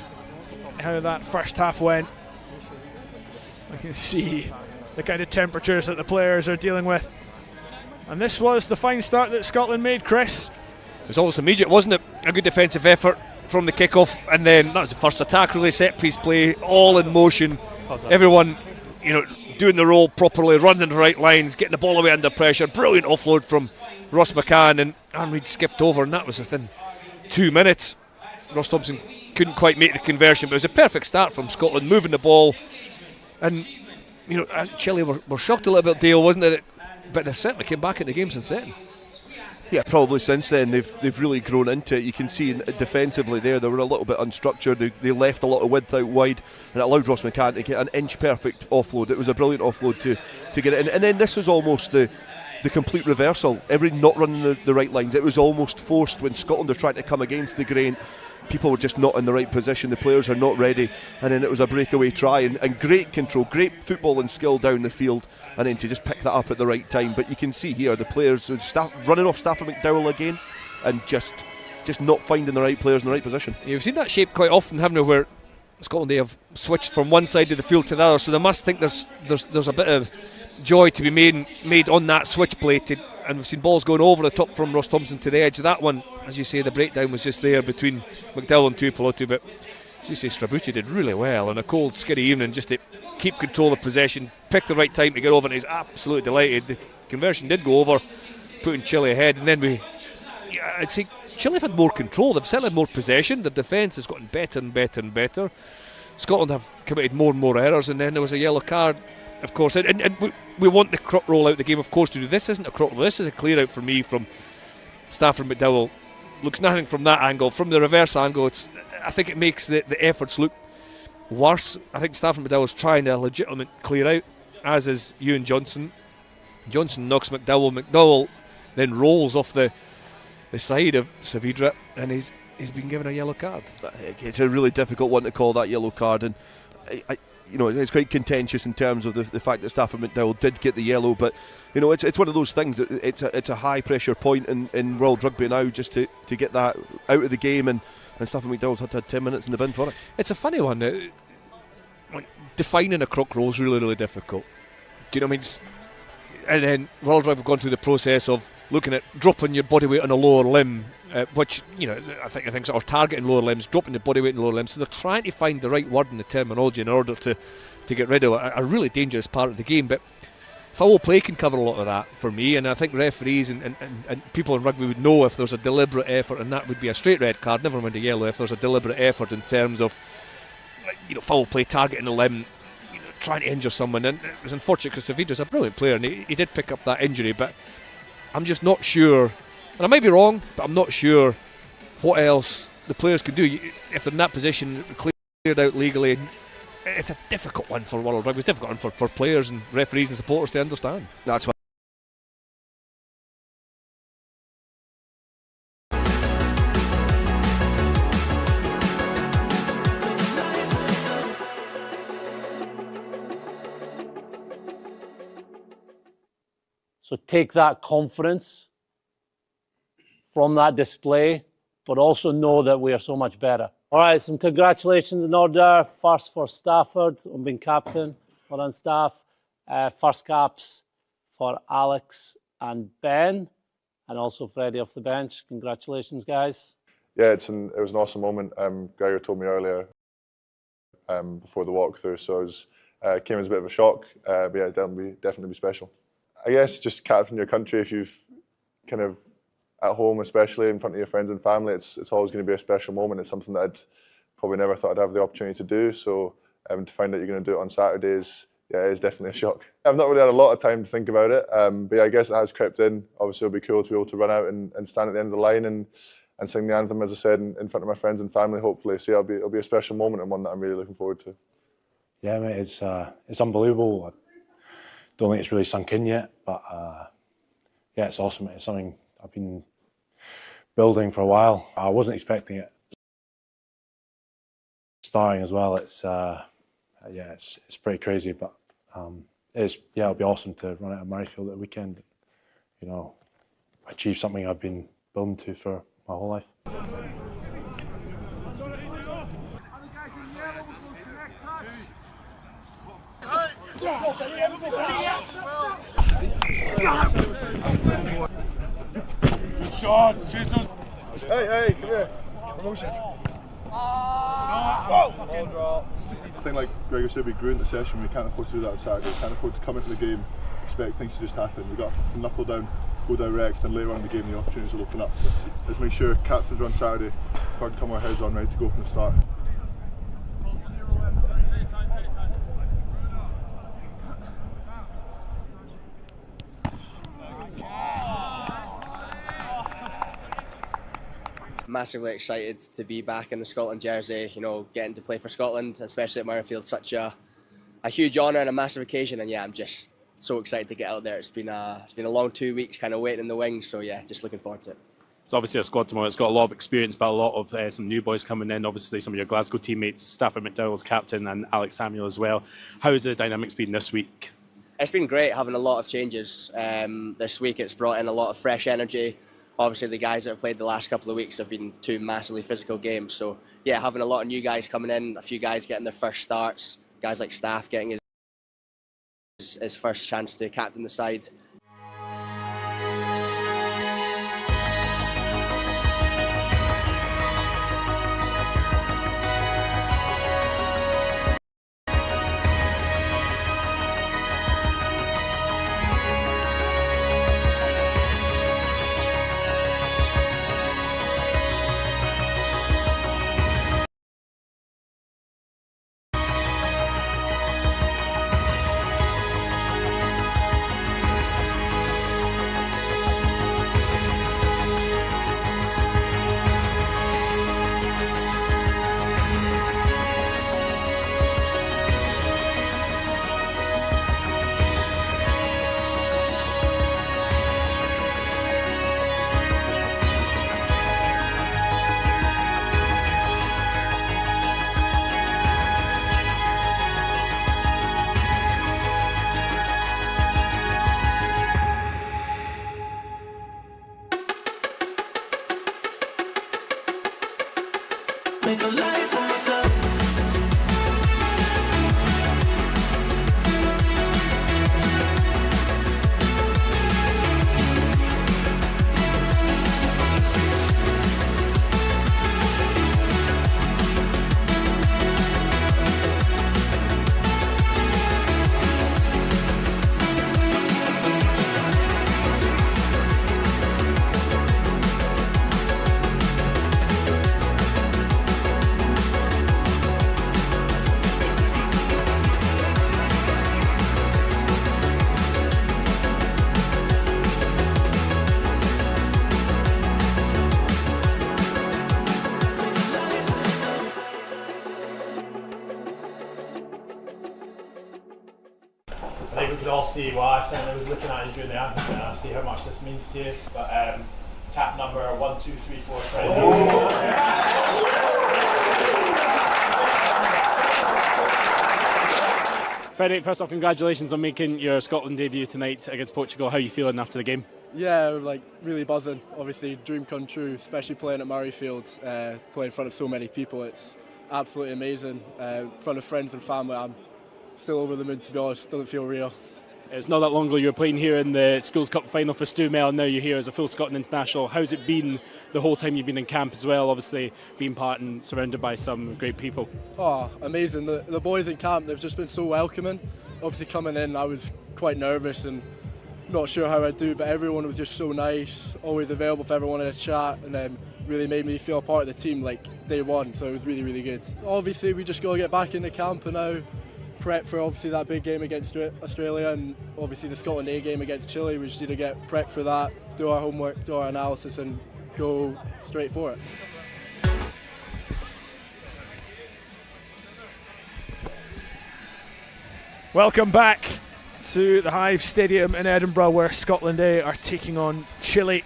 how that first half went. I can see the kind of temperatures that the players are dealing with. And this was the fine start that Scotland made, Chris. It was almost immediate, wasn't it? A good defensive effort from the kick-off, and then that was the first attack, really set piece play, all in motion. Everyone, doing the role properly, running the right lines, getting the ball away under pressure. Brilliant offload from Ross McCann, and Aaron Reid skipped over, and that was within 2 minutes. Ross Thompson couldn't quite make the conversion, but it was a perfect start from Scotland, moving the ball. And Chile were shocked a little bit, Dale, wasn't it? But they certainly came back in the game since then. Yeah, probably since then they've really grown into it. You can see defensively there they were a little bit unstructured. They left a lot of width out wide, and it allowed Ross McCann to get an inch perfect offload. It was a brilliant offload to get it in. And then this was almost the complete reversal. Every not running the right lines, it was almost forced when Scotland are trying to come against the grain. People were just not in the right position, the players are not ready, and then it was a breakaway try and great control, great football and skill down the field, and then to just pick that up at the right time. But you can see here the players running off Stafford McDowell again, and just not finding the right players in the right position. You've seen that shape quite often, haven't you, where Scotland, they have switched from one side of the field to the other, so they must think there's a bit of joy to be made on that switch play, and we've seen balls going over the top from Ross Thompson to the edge. That one, as you say, the breakdown was just there between McDowell and Tuipulotu, but as you say, Strabucci did really well on a cold, skiddy evening just to keep control of possession, pick the right time to get over, and he's absolutely delighted. The conversion did go over, putting Chile ahead, and then I'd say Chile have had more control, they've certainly had more possession, their defence has gotten better and better and better. Scotland have committed more and more errors, and then there was a yellow card, of course, and we want the crock roll out of the game, of course, to do. This isn't a crock roll, this is a clear out for me from Stafford McDowell. Looks nothing from that angle. From the reverse angle, I think it makes the efforts look worse. I think Stafford McDowell's trying a legitimate clear out, as is Ewan Johnson. Johnson knocks McDowell. McDowell then rolls off the side of Saavedra, and he's been given a yellow card. It's a really difficult one to call, that yellow card, and it's quite contentious in terms of the fact that Stafford McDowell did get the yellow, but it's one of those things that it's a high pressure point in World Rugby now, just to get that out of the game, and Stafford McDowell's had 10 minutes in the bin for it. It's a funny one. Defining a crock roll is really, really difficult. Do you know what I mean? And then World Rugby have gone through the process of looking at dropping your body weight on a lower limb which I think sort of targeting lower limbs, dropping the body weight in lower limbs. So they're trying to find the right word in the terminology in order to get rid of a really dangerous part of the game. But foul play can cover a lot of that for me, and I think referees and people in rugby would know if there's a deliberate effort, and that would be a straight red card, never mind a yellow, if there's a deliberate effort in terms of foul play, targeting the limb, trying to injure someone. And it was unfortunate because Savida's a brilliant player, and he did pick up that injury, but I'm just not sure, and I might be wrong, but I'm not sure what else the players can do if they're in that position, cleared out legally. It's a difficult one for World Rugby. It's a difficult one for players and referees and supporters to understand. That's why. So take that confidence from that display, but also know that we are so much better. All right, some congratulations in order. First for Stafford on being captain. Well done, Staff. First caps for Alex and Ben, and also Freddie off the bench. Congratulations, guys. Yeah, it was an awesome moment. Gregor told me earlier before the walkthrough, so it came as a bit of a shock, but yeah, definitely be special. I guess just captain your country, if you've kind of at home, especially in front of your friends and family, it's always going to be a special moment. It's something that I'd probably never thought I'd have the opportunity to do. So to find out you're going to do it on Saturdays, yeah, it's definitely a shock. I've not really had a lot of time to think about it, but yeah, I guess it has crept in. Obviously, it'll be cool to be able to run out and stand at the end of the line and sing the anthem, as I said, in front of my friends and family, hopefully. So yeah, it'll be a special moment and one that I'm really looking forward to. Yeah, mate, it's unbelievable. I don't think it's really sunk in yet, but yeah, it's awesome. It's something I've been building for a while. I wasn't expecting it. Starring as well, it's pretty crazy, but it'll be awesome to run out of Murrayfield at the weekend. Achieve something I've been building to for my whole life. Sean, Jesus. Hey, come here. Promotion. I think, like Gregor said, we grew into the session. We can't afford to do that on Saturday. We can't afford to come into the game, expect things to just happen. We've got to knuckle down, go direct, and later on in the game the opportunities will open up. Let's make sure captains are on Saturday. Hard to come our heads on, ready to go from the start. Massively excited to be back in the Scotland jersey, getting to play for Scotland, especially at Murrayfield, such a huge honour and a massive occasion, and yeah, I'm just so excited to get out there. It's been a long 2 weeks kind of waiting in the wings, so yeah, just looking forward to it. It's obviously a squad tomorrow. It's got a lot of experience, but a lot of some new boys coming in. Obviously, some of your Glasgow teammates, Stafford McDowell's captain, and Alex Samuel as well. How's the dynamics been this week? It's been great having a lot of changes. This week it's brought in a lot of fresh energy. Obviously, the guys that have played the last couple of weeks have been 2 massively physical games. So, yeah, having a lot of new guys coming in, a few guys getting their first starts, guys like Staff getting his first chance to captain the side. Make a life for myself. obviously, well, I certainly was looking at you during the anthem and I see how much this means to you. But cap number 1, 2, 3, 4, 5. Frederick, first off, congratulations on making your Scotland debut tonight against Portugal. How are you feeling after the game? Yeah, like really buzzing. Obviously, dream come true, especially playing at Murrayfield, playing in front of so many people. It's absolutely amazing. In front of friends and family, I'm still over the moon, to be honest. Doesn't feel real. It's not that long ago you were playing here in the Schools Cup final for Stumel, and now you're here as a full Scotland international. How's it been the whole time you've been in camp as well, obviously being part and surrounded by some great people? Oh, amazing. The boys in camp, they've just been so welcoming. Obviously coming in, I was quite nervous and not sure how I'd do, but everyone was just so nice, always available for everyone in a chat, and then really made me feel a part of the team like day one, so it was really, really good. Obviously we just got to get back in the camp and now prep for obviously that big game against Australia and obviously the Scotland A game against Chile. We just need to get prepped for that, do our homework, do our analysis and go straight for it. Welcome back to the Hive Stadium in Edinburgh, where Scotland A are taking on Chile,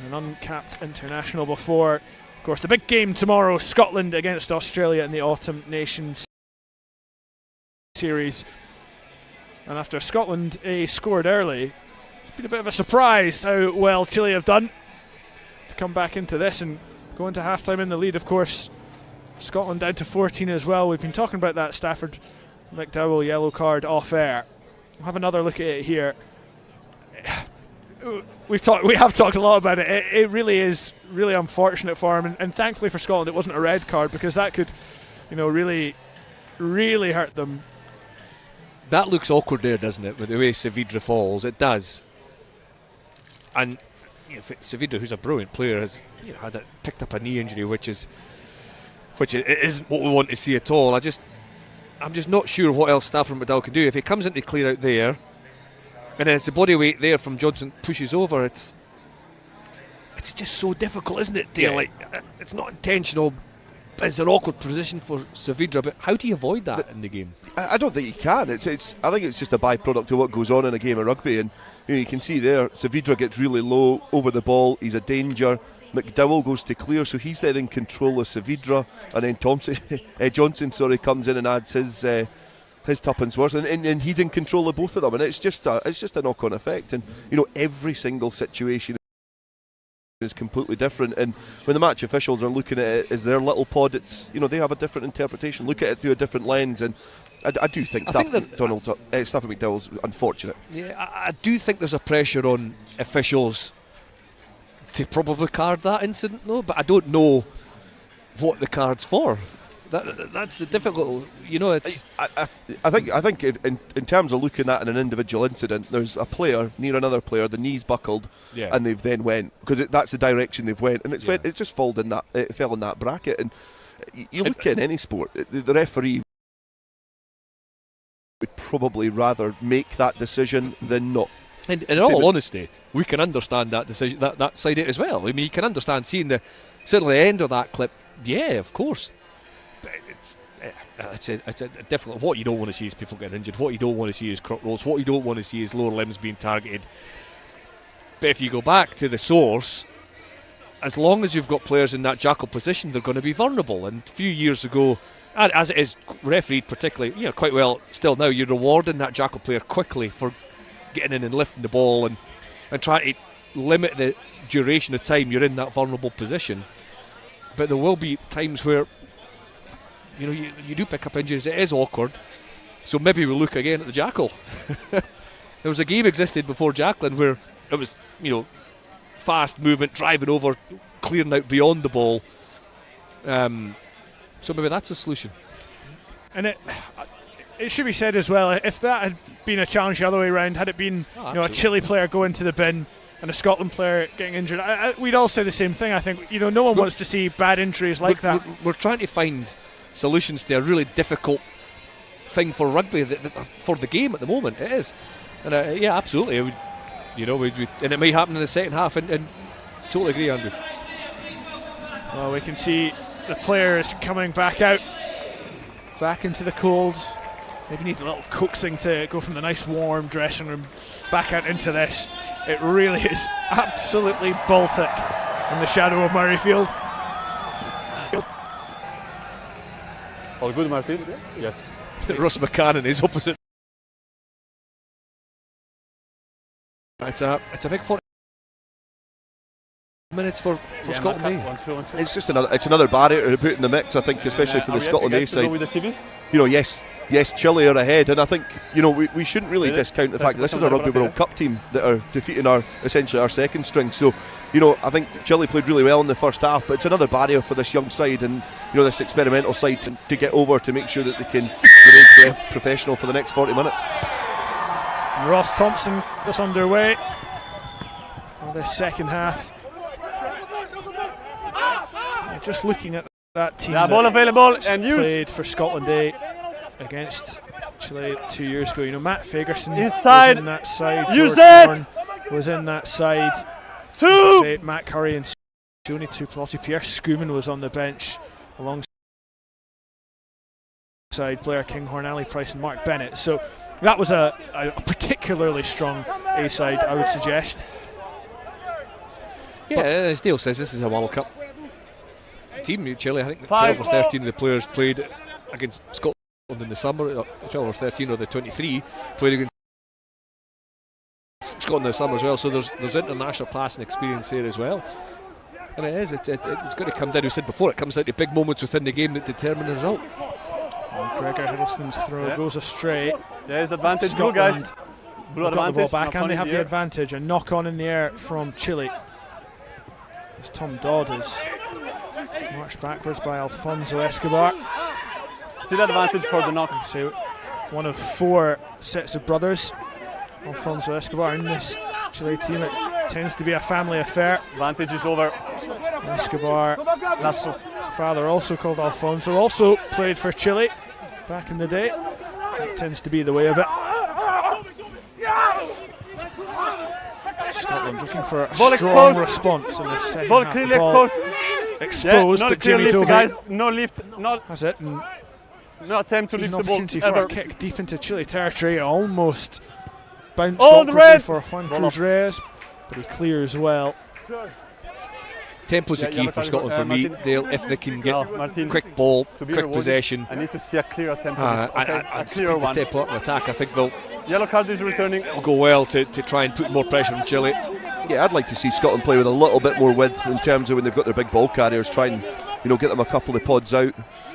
an uncapped international before, of course, the big game tomorrow, Scotland against Australia in the Autumn Nations Series. And after Scotland A scored early, it's been a bit of a surprise how well Chile have done to come back into this and go into half-time in the lead. Of course, Scotland down to 14 as well. We've been talking about that Stafford McDowell yellow card off air. We'll have another look at it here. We have talked a lot about it. It really is really unfortunate for him, and thankfully for Scotland it wasn't a red card, because that could, really, really hurt them. That looks awkward there, doesn't it, with the way Saavedra falls? It does. And Saavedra, who's a brilliant player, has picked up a knee injury, which isn't what we want to see at all. I'm just not sure what else Stafford McDowell can do. If he comes into clear out there, and then it's the body weight there from Johnson pushes over, it's just so difficult, isn't it, Dale? Yeah. It's not intentional. It's an awkward position for Saavedra, but how do you avoid that in the game? I don't think you can. I think it's just a byproduct of what goes on in a game of rugby, and you can see there Saavedra gets really low over the ball. He's a danger. McDowell goes to clear, so he's then in control of Saavedra, and then Johnson comes in and adds his tuppence worth, and he's in control of both of them, and it's just a knock-on effect. And every single situation is completely different, and when the match officials are looking at it as their little pod, it's they have a different interpretation, look at it through a different lens, and I do think Stafford McDowell's unfortunate. Yeah, I do think there's a pressure on officials to probably card that incident, though, but I don't know what the card's for. That's the difficult, It's. I think in terms of looking at an individual incident, there's a player near another player, the knees buckled, and they've then went, because that's the direction they've went, and it just fell in that bracket. And you look in any sport, the referee would probably rather make that decision than not. And in all honesty, we can understand that decision, that side of it as well. I mean, you can understand seeing certainly the end of that clip. Yeah, of course. But it's a difficult. What you don't want to see is people getting injured. What you don't want to see is crop rolls. What you don't want to see is lower limbs being targeted. But if you go back to the source, as long as you've got players in that jackal position, they're going to be vulnerable. And a few years ago, and as it is refereed particularly, quite well still now, you're rewarding that jackal player quickly for getting in and lifting the ball and trying to limit the duration of time you're in that vulnerable position. But there will be times where you do pick up injuries. It is awkward, so maybe we'll look again at the jackal. There was a game existed before Jacqueline where it was fast movement, driving over, clearing out beyond the ball, so maybe that's a solution. And it should be said as well, if that had been a challenge the other way around, had it been a Chile player going to the bin and a Scotland player getting injured, we'd all say the same thing. I think no one wants to see bad injuries like that. We're trying to find solutions to a really difficult thing for rugby, for the game at the moment. It is, and absolutely, and it may happen in the second half. And totally agree, Andrew. Well, we can see the players coming back out, back into the cold. Maybe need a little coaxing to go from the nice warm dressing room back out into this. It really is absolutely Baltic in the shadow of Murrayfield. All good, Martin? Yes. Ross McCann in his opposite. It's a big 40 minutes for Scotland. It's just another barrier to put in the mix, I think, especially for the Scotland A side. You know, yes, Chile are ahead, and I think, you know, we shouldn't really discount the fact that this is a Rugby World Cup team that are defeating essentially our second string. So, you know, I think Chile played really well in the first half, but it's another barrier for this young side and, you know, this experimental side to get over to make sure that they can remain professional for the next 40 minutes. Ross Thompson gets underway for the second half. Just looking at that team ball available and played for Scotland A against Chile 2 years ago. You know, Matt Fagerson Inside. was in that side. Use George it. Horn was in that side. Two. Matt Curry and Sione Tuipulotu. Pierre Schoeman was on the bench alongside Blair Kinghorn, Ali Price and Mark Bennett. So that was a particularly strong A side, I would suggest. Yeah, as Dale says, this is a World Cup team. Chile, I think 12 or 13 of the players played against Scotland in the summer. 12 or 13 of the 23 played against Scotland in the summer as well. So there's international class and experience there as well. And it's going to come down. We said before, it comes down to big moments within the game that determine the result. And Gregor Hiddleston's throw goes astray. There's advantage, Scotland, blue guys. Blue got advantage. the ball back, and they have the advantage. A knock on in the air from Chile. As Tom Dodd is marched backwards by Alfonso Escobar. Still advantage for the knock. So one of 4 sets of brothers, Alfonso Escobar, in this Chile team. It tends to be a family affair. Advantage is over. Escobar, that's father, also called Alfonso, also played for Chile back in the day. That tends to be the way of it. Scotland looking for a strong response in the second half. Clearly exposed. Exposed, not but clear Jimmy lift, Dovey. guys. No lift. That's it. And no attempt to lift the ball. Opportunity for a kick deep into Chile territory. Almost bounced the red for Juan Cruz Reyes, but he clears well. Tempo's the key for Scotland for me, Dale. If they can get quick ball, quick possession, I need to see a clear attempt. and speed the tempo up in attack, I think they'll yellow card is returning. Go well to try and put more pressure on Chile. Yeah, I'd like to see Scotland play with a little bit more width in terms of when they've got their big ball carriers. Try and, you know, get them a couple of pods out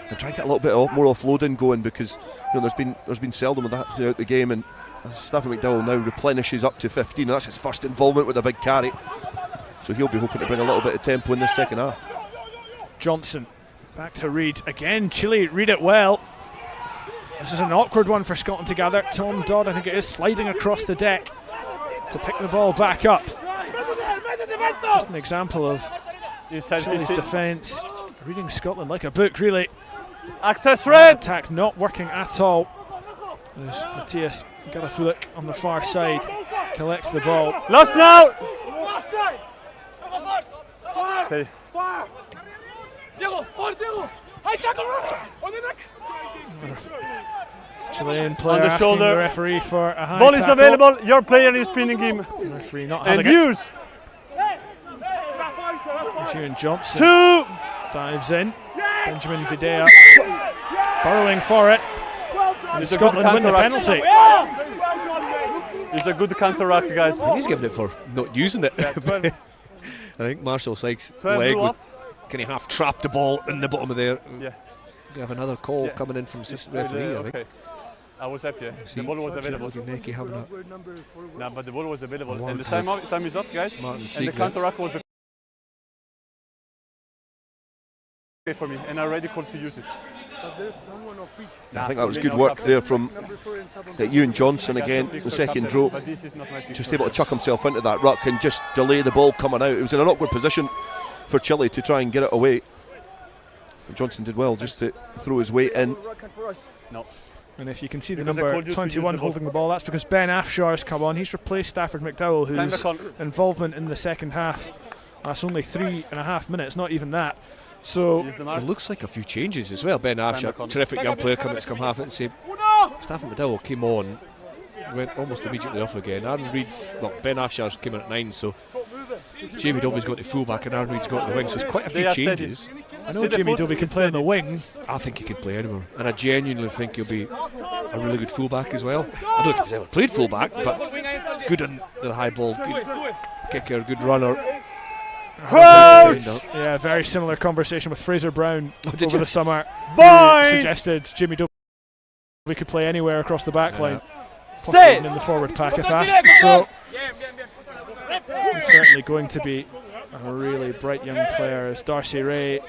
and try and get a little bit more offloading going, because, you know, there's been seldom of that throughout the game, and Stafford McDowell now replenishes up to 15. That's his first involvement with a big carry, so he'll be hoping to bring a little bit of tempo in this second half. Johnson back to Reid again. Chile read it well. This is an awkward one for Scotland to gather. Tom Dodd, I think it is, sliding across the deck to pick the ball back up. Just an example of Chile's defence reading Scotland like a book, really. Access red. Attack not working at all. There's Matthias Garafulik on the far side, collects the ball. Lost now. Okay. Chilean player on the asking shoulder. the referee for a high ball is tackle. available. Your player is pinning him. Referee not and having use. Ewan Johnson 2 dives in. Benjamin Videa burrowing for it. And Scotland win the penalty. It's a good counter-rack, guys. He's giving it for not using it. Yeah, I think Marshall Sykes' 12 leg blew would off. kind of half trap the ball in the bottom of there. Yeah. We have another call coming in from assistant referee, I think. Okay. I was happy. Yeah. The ball was available. Neki having a Nah, but the ball was available. One And the has time is up, guys. Martin And the Siegler. counter-rack was okay for me, and I'm ready to use it. I think that was good work there from Ewan Johnson again, the second row. Just able to chuck himself into that ruck and just delay the ball coming out. It was in an awkward position for Chile to try and get it away. And Johnson did well just to throw his weight in. No. And if you can see the Because I number called you to 21 use the holding the ball, that's because Ben Afshar's come on. He's replaced Stafford McDowell, whose involvement in the second half, that's only 3.5 minutes, not even that. So it looks like a few changes as well. Ben Afshar, terrific young player, coming to come half it and say Stafford McDowell came on, went almost immediately off again. Aaron Reid's, well, Ben Afshar's came in at 9, so Jamie Dobbie's got to fullback and Aaron Reid's got to the wing, so there's quite a few changes. I know Jamie Dobbie can play on the wing. I think he can play anywhere, and I genuinely think he'll be a really good fullback as well. I don't think he's ever played fullback, but he's good on the high ball, good kicker, good runner. Crouch! Yeah, very similar conversation with Fraser Brown over the summer. Suggested Jimmy Dobbie could play anywhere across the back line, possibly even in the forward pack if asked. So he's certainly going to be a really bright young player as Darcy Ray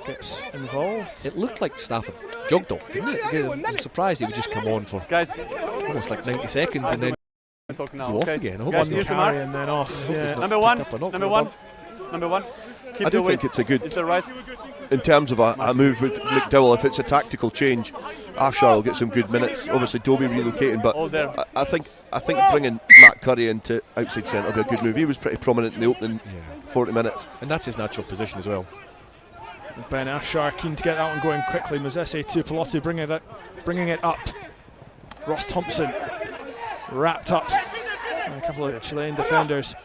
gets involved. It looked like Stafford jogged off, didn't it? I'm surprised he would just come on for almost like 90 seconds and then go off again. I hope One carry and then off. Yeah. Number one. I do think it's a good, in terms of a move with McDowell, if it's a tactical change, Afshar will get some good minutes. Obviously Dobie relocating, but I think bringing Matt Curry into outside centre will be a good move. He was pretty prominent in the opening 40 minutes. And that's his natural position as well. Ben Afshar keen to get that one going quickly. Mazese to Pelotu bringing it up. Ross Thompson wrapped up by a couple of Chilean defenders.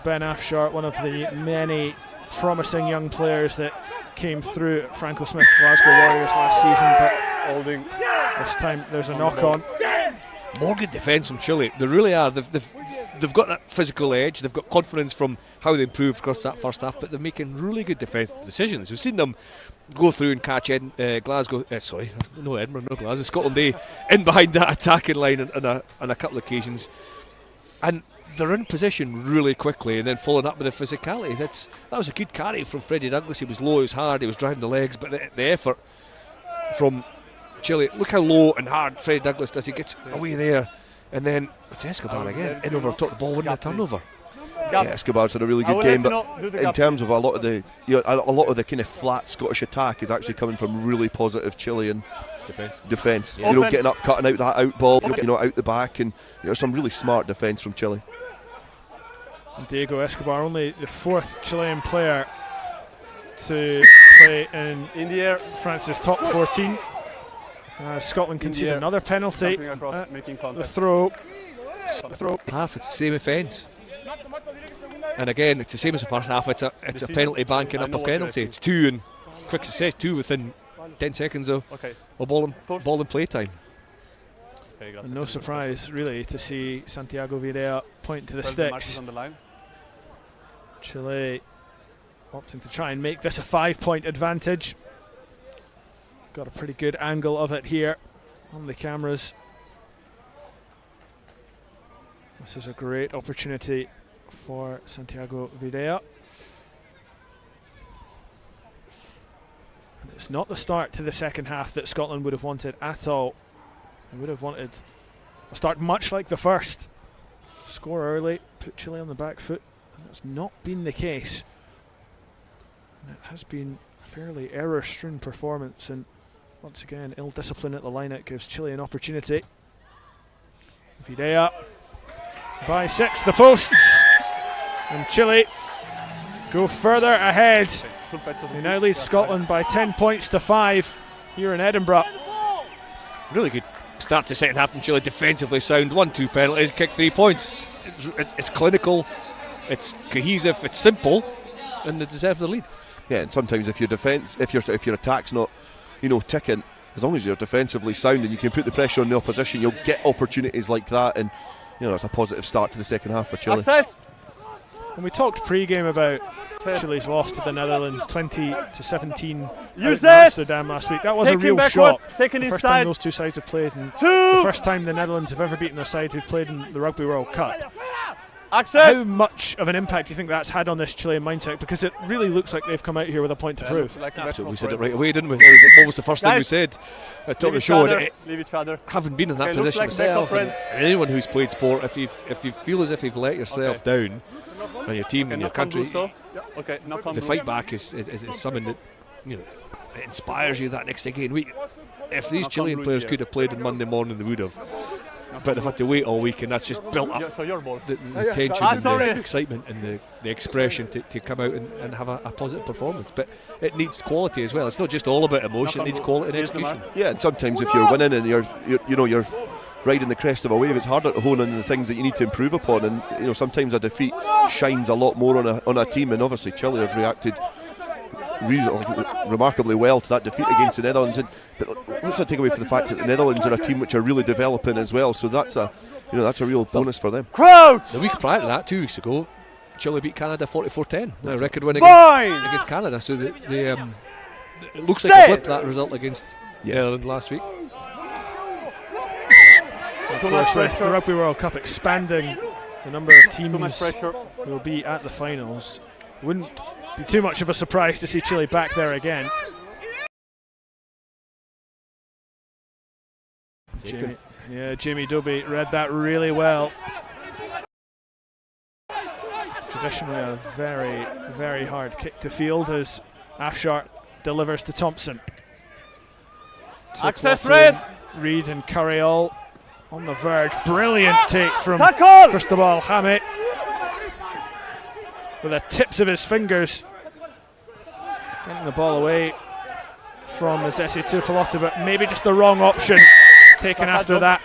Ben Afshar, one of the many promising young players that came through at Franco Smith's Glasgow Warriors last season, but this time there's a knock on. More good defence from Chile. They really are. They've got that physical edge. They've got confidence from how they improved across that first half, but they're making really good defensive decisions. We've seen them go through and catch Scotland A in behind that attacking line on a couple of occasions, and they're in position really quickly and then following up with the physicality. That was a good carry from Freddie Douglas. He was low, he was hard, he was driving the legs, but the effort from Chile, look how low and hard Freddie Douglas does. He gets away there, and then it's Escobar again in over top the ball, winning a turnover. Yeah, Escobar's had a really good game, but in terms of a lot of the kind of flat Scottish attack is actually coming from really positive Chilean defence. Yeah. Getting up, cutting out that out ball, out the back, and some really smart defence from Chile. And Diego Escobar, only the 4th Chilean player to play in France's top 14. Scotland conceded another penalty. The throw. Half, it's the same offence. And again, it's the same as the first half. It's a penalty banking up a penalty. It's 2 in quick success, 2 within 10 seconds of ball and play time. And no surprise, really, to see Santiago Videa point to the sticks. Chile opting to try and make this a 5-point advantage. Got a pretty good angle of it here on the cameras. This is a great opportunity for Santiago Videa. And it's not the start to the second half that Scotland would have wanted at all. They would have wanted a start much like the first. Score early, put Chile on the back foot, and that's not been the case. And it has been a fairly error-strewn performance, and once again, ill discipline at the line-out gives Chile an opportunity. Videa by 6, the posts, and Chile go further ahead. They now lead Scotland by 10 points to 5 here in Edinburgh. Really good start to second half from Chile, defensively sound. 1-2 penalties, kick 3 points. It's clinical, it's cohesive, it's simple, and they deserve the lead. Yeah, and sometimes if your attack's not ticking, as long as you're defensively sound and you can put the pressure on the opposition, you'll get opportunities like that, and it's a positive start to the second half for Chile. When we talked pre-game about Chile's loss to the Netherlands 20-17 in Amsterdam last week, that was a real shock. The first time those two sides have played, and the first time the Netherlands have ever beaten a side who've played in the Rugby World Cup. How much of an impact do you think that's had on this Chilean mindset? Because it really looks like they've come out here with a point to prove. Absolutely, we said it right away, didn't we? What was the first thing we said at top of the show? Leave each other. Having been in that position myself, and anyone who's played sport, if you feel as if you've let yourself down, and your team and your country, the fight back is something that it inspires you that next day. Again, if these Chilean players could have played on Monday morning, they would have. but they've had to wait all week, and that's just built up the tension and the excitement and the expression to come out and have a positive performance. But it needs quality as well. It's not just all about emotion; it needs quality and execution. Yeah, and sometimes if you're winning and you're riding the crest of a wave, it's harder to hone on the things that you need to improve upon. And sometimes a defeat shines a lot more on a team. And obviously Chile have reacted remarkably well to that defeat against the Netherlands. But let's not take away from the fact that the Netherlands are a team which are really developing as well. So that's a real bonus for them. The week prior to that, 2 weeks ago, Chile beat Canada 44-10. A record win against Canada. So it looks like a flip, that result against Netherlands last week. Of course, with the Rugby World Cup expanding the number of teams who will be at the finals, wouldn't be too much of a surprise to see Chile back there again. Jamie Dobie read that really well. Traditionally a very, very hard kick to field as Afshar delivers to Thompson. Access Red! Reid and Curry all on the verge. Brilliant take from Cristobal Hamit with the tips of his fingers, getting the ball away from Zesi Tuipulotu, but maybe just the wrong option taken after that.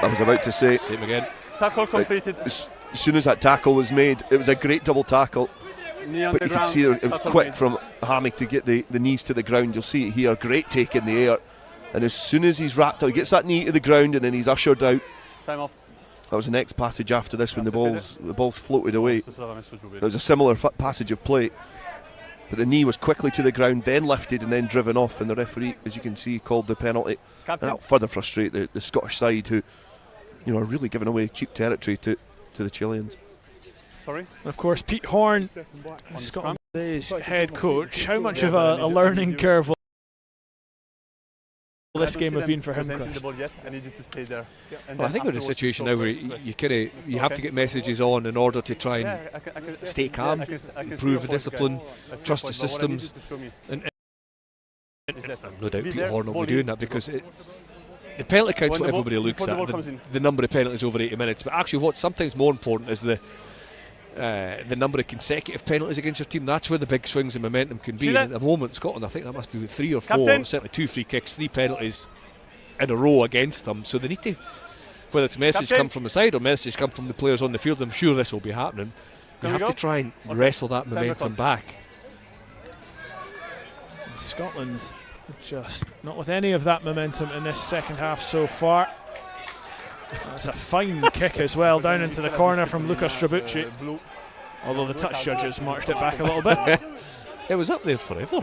I was about to say, same again. Tackle completed. As soon as that tackle was made, it was a great double tackle. But you can see it was quick from Hamit to get the knees to the ground. You'll see it here, great take in the air. And as soon as he's wrapped up, he gets that knee to the ground and then he's ushered out. Time off. That was the next passage after this when the balls floated away. There was a similar passage of play, but the knee was quickly to the ground, then lifted and then driven off, and the referee, as you can see, called the penalty. And that'll further frustrate the Scottish side, who are really giving away cheap territory to the Chileans. Of course, Pete Horne, Scotland's head coach. How much of a learning curve will this game have been for him, Chris? Well, I think we're in a situation now where you have to get messages on in order to try and stay calm, improve the discipline, trust the systems, and no doubt Pete Horne will be doing that, because the penalty count's what everybody looks at, the number of penalties over 80 minutes, but actually what's sometimes more important is the number of consecutive penalties against your team. That's where the big swings in momentum can be. And at the moment, Scotland, I think that must be 3 or 4, certainly 2 free kicks, 3 penalties in a row against them. So they need to, whether it's message come from the side or message come from the players on the field, I'm sure this will be happening. You have to try and wrestle that momentum back. Scotland just not with any of that momentum in this second half so far. That's a fine kick as well, down into the corner from Luca Strabucci, although the touch judges marched it back a little bit. It was up there forever.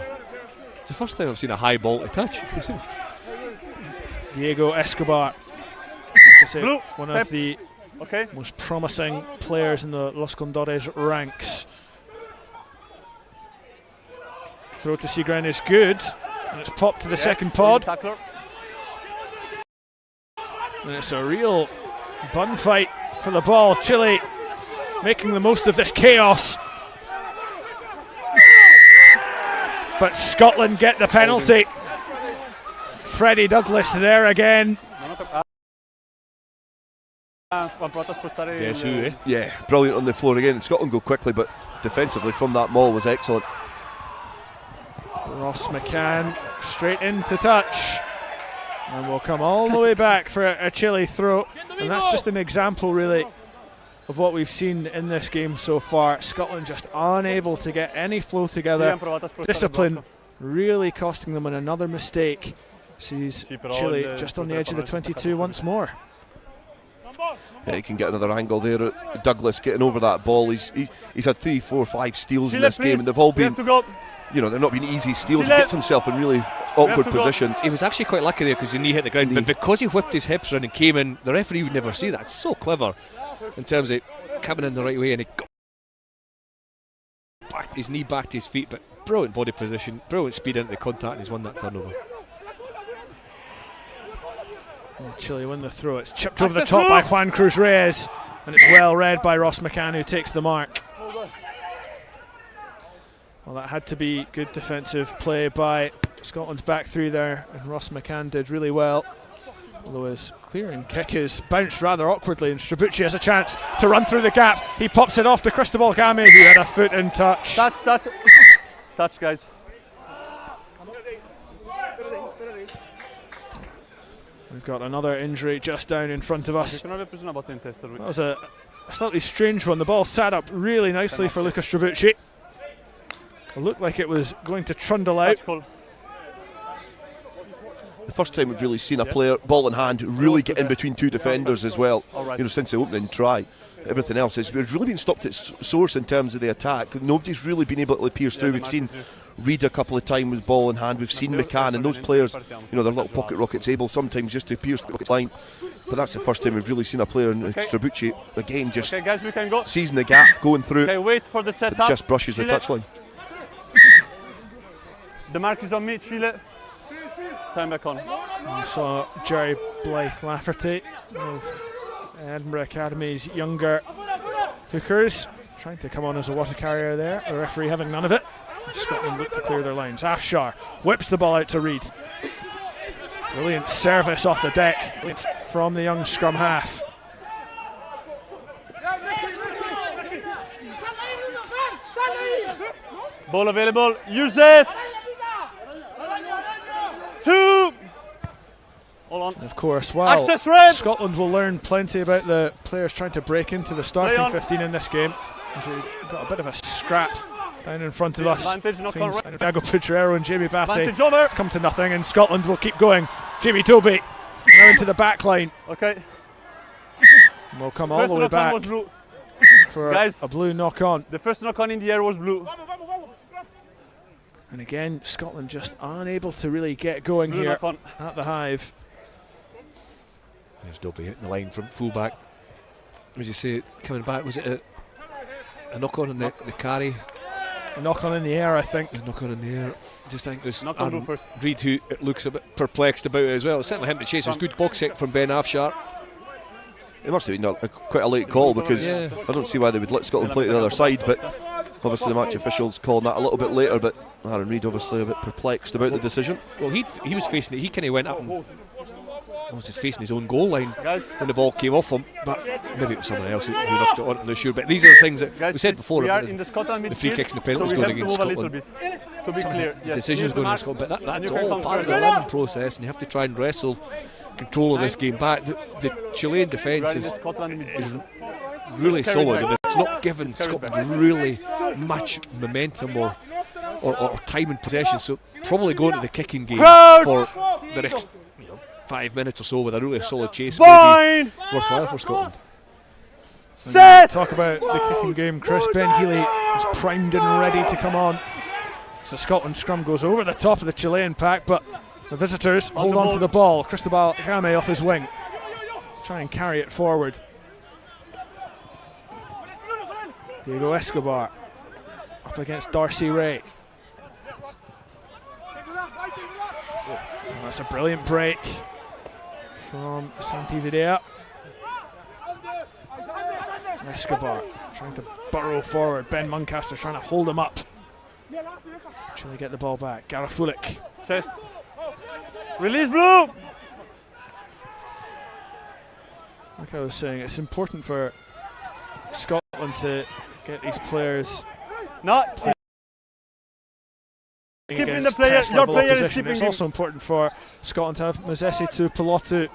It's the first time I've seen a high ball to touch. Diego Escobar, one of the most promising players in the Los Condores ranks. Throw to Seaground is good, and it's popped to the second pod. And it's a real bun fight for the ball. Chile making the most of this chaos. But Scotland get the penalty. Freddie Douglas there again. Yeah, brilliant on the floor again. Scotland go quickly, but defensively from that maul was excellent. Ross McCann straight into touch. And we'll come all the way back for a Chile throw. And that's just an example, really, of what we've seen in this game so far. Scotland just unable to get any flow together. Discipline really costing them, and another mistake sees Chile just on the edge of the 22 once more. Yeah, he can get another angle there. Douglas getting over that ball. He's had 3, 4, 5 steals in this game, and they've all been, they've not been easy steals. He gets himself in really awkward positions. He was actually quite lucky there because his knee hit the ground, but because he whipped his hips around and came in, the referee would never see that. It's so clever in terms of coming in the right way, and he got back, his knee back to his feet, but brilliant body position, brilliant speed into the contact, and he's won that turnover. Chile win the throw. It's chipped over the top by Juan Cruz Reyes, and it's well read by Ross McCann, who takes the mark. Well, that had to be good defensive play by Scotland's back three there, and Ross McCann did really well. Although his clearing kick is bounced rather awkwardly, and Strabucci has a chance to run through the gap. He pops it off to Cristobal Game, who had a foot in touch. Touch. Touch, guys. We've got another injury just down in front of us. That was a slightly strange one. The ball sat up really nicely for Luca Strabucci. It looked like it was going to trundle out. The first time we've really seen a player, ball in hand, really get in between two defenders as well. Since the opening try. Everything else has really been stopped at source in terms of the attack. Nobody's really been able to pierce through. We've seen Reid a couple of times with ball in hand. We've seen McCann, and those players, they're little pocket rockets, able sometimes just to pierce the line. But that's the first time we've really seen a player in Strabucci again just seizing the gap, going through. Okay, wait for the setup. Just brushes the touchline. The mark is on me, Chile. Time back on. We saw Jerry Blythe Lafferty of Edinburgh Academy's younger hookers trying to come on as a water carrier there. The referee having none of it. Scotland look to clear their lines. Afshar whips the ball out to Reid. Brilliant service off the deck from the young scrum half. Ball available. Use it. 2. Hold on. Of course, wow. Access red. Scotland will learn plenty about the players trying to break into the starting 15 in this game. We've got a bit of a scrap down in front of us. Advantage, knock on right. Santiago Putrero and Jamie Batty. Advantage over. It's come to nothing, and Scotland will keep going. Jamie Toby now into the back line. Okay. We'll come all the way back for Guys, a blue knock on. The first knock on in the air was blue. And again, Scotland just unable to really get going blue here at the Hive. There's Dobby hitting the line from fullback. As you say, coming back, was it a knock on in the carry? A knock on in the air, I think. A knock on in the air. Just think there's Reid, who it looks a bit perplexed about it as well. It's certainly him to chase. It was good box check from Ben Afshar. It must have been quite a late call, because I don't see why they would let Scotland play to the other side, but obviously the match officials calling that a little bit later. But Aaron Reid obviously a bit perplexed about the decision. Well, he was facing it. He kind of went up and was facing his own goal line when the ball came off him, but maybe it was someone else who knocked it on. I'm not sure. But these are the things that we said before about the free kicks and the penalties going against Scotland. To be clear, the decisions going against Scotland, but that's all part of the learning process, and you have to try and wrestle control of this game back. The Chilean defence is really solid, and it's not given Scotland really much momentum or time in possession, so probably going to the kicking game for the next 5 minutes or so with a really solid chase may be worthwhile for Scotland. Set! Talk about the kicking game, Chris. Ben Healy is primed and ready to come on. So Scotland scrum goes over the top of the Chilean pack, but the visitors hold on to the ball. Cristobal Game off his wing. Try and carry it forward. Diego Escobar up against Darcy Ray. Oh, that's a brilliant break from Santi Videa. Escobar trying to burrow forward. Ben Muncaster trying to hold him up. Chile get the ball back. Garafulik. Chest. Release blue! Like I was saying, it's important for Scotland to get these players keeping the player, your player is keeping It's him. also important for Scotland to have Mazesi to Pelotu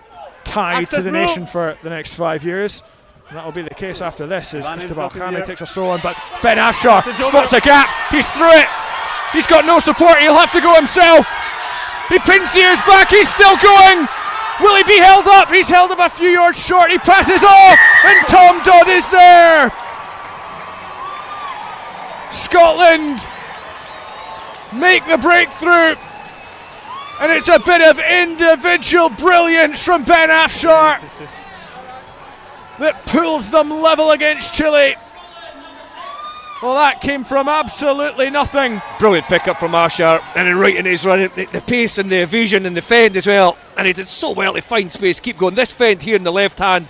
tied Access to the blue. nation for the next 5 years. And that will be the case after this, as Cristobal Game takes a throw on, but Ben Afshar spots a gap. He's through it. He's got no support. He'll have to go himself. He pins the ears back. He's still going. Will he be held up? He's held up a few yards short. He passes off, and Tom Dodd is there. Scotland make the breakthrough, and it's a bit of individual brilliance from Ben Afshar that pulls them level against Chile. Well, that came from absolutely nothing. Brilliant pickup from Afshar, and then right in his run, the pace and the evasion and the fend as well, and he did so well to find space, keep going. This fend here in the left hand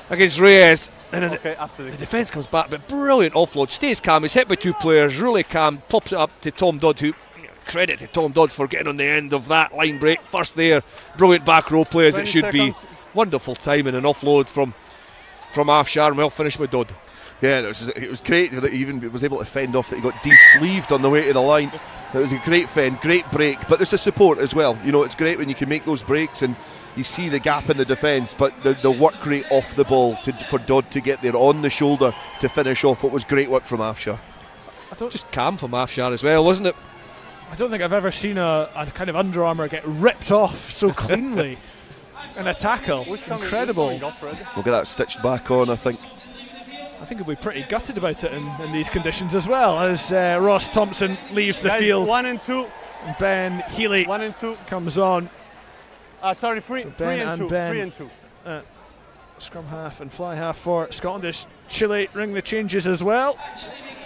against Reyes, and then the defence comes back, but brilliant offload, stays calm, he's hit by two players, really calm, pops it up to Tom Dodd, who credit to Tom Dodd for getting on the end of that line break. First there, brilliant back row play as it should be. Wonderful timing and offload from Afshar, and well finished with Dodd. Yeah, it was great that he even was able to fend off that he got de-sleeved on the way to the line. It was a great fend, great break, but there's the support as well. You know, it's great when you can make those breaks and you see the gap in the defence, but the work rate off the ball for Dodd to get there on the shoulder to finish off. It was great work from Afshar. Just calm from Afshar as well, wasn't it? I don't think I've ever seen a kind of Under Armour get ripped off so cleanly in a tackle. Incredible. We'll get that stitched back on, I think. I think he'll be pretty gutted about it in these conditions as well, as Ross Thompson leaves the field. 1 and 2. And Ben Healy 1 and 2 comes on. Sorry, 3 and 2. 3 and 2. Scrum half and fly half for Scotland as Chile ring the changes as well.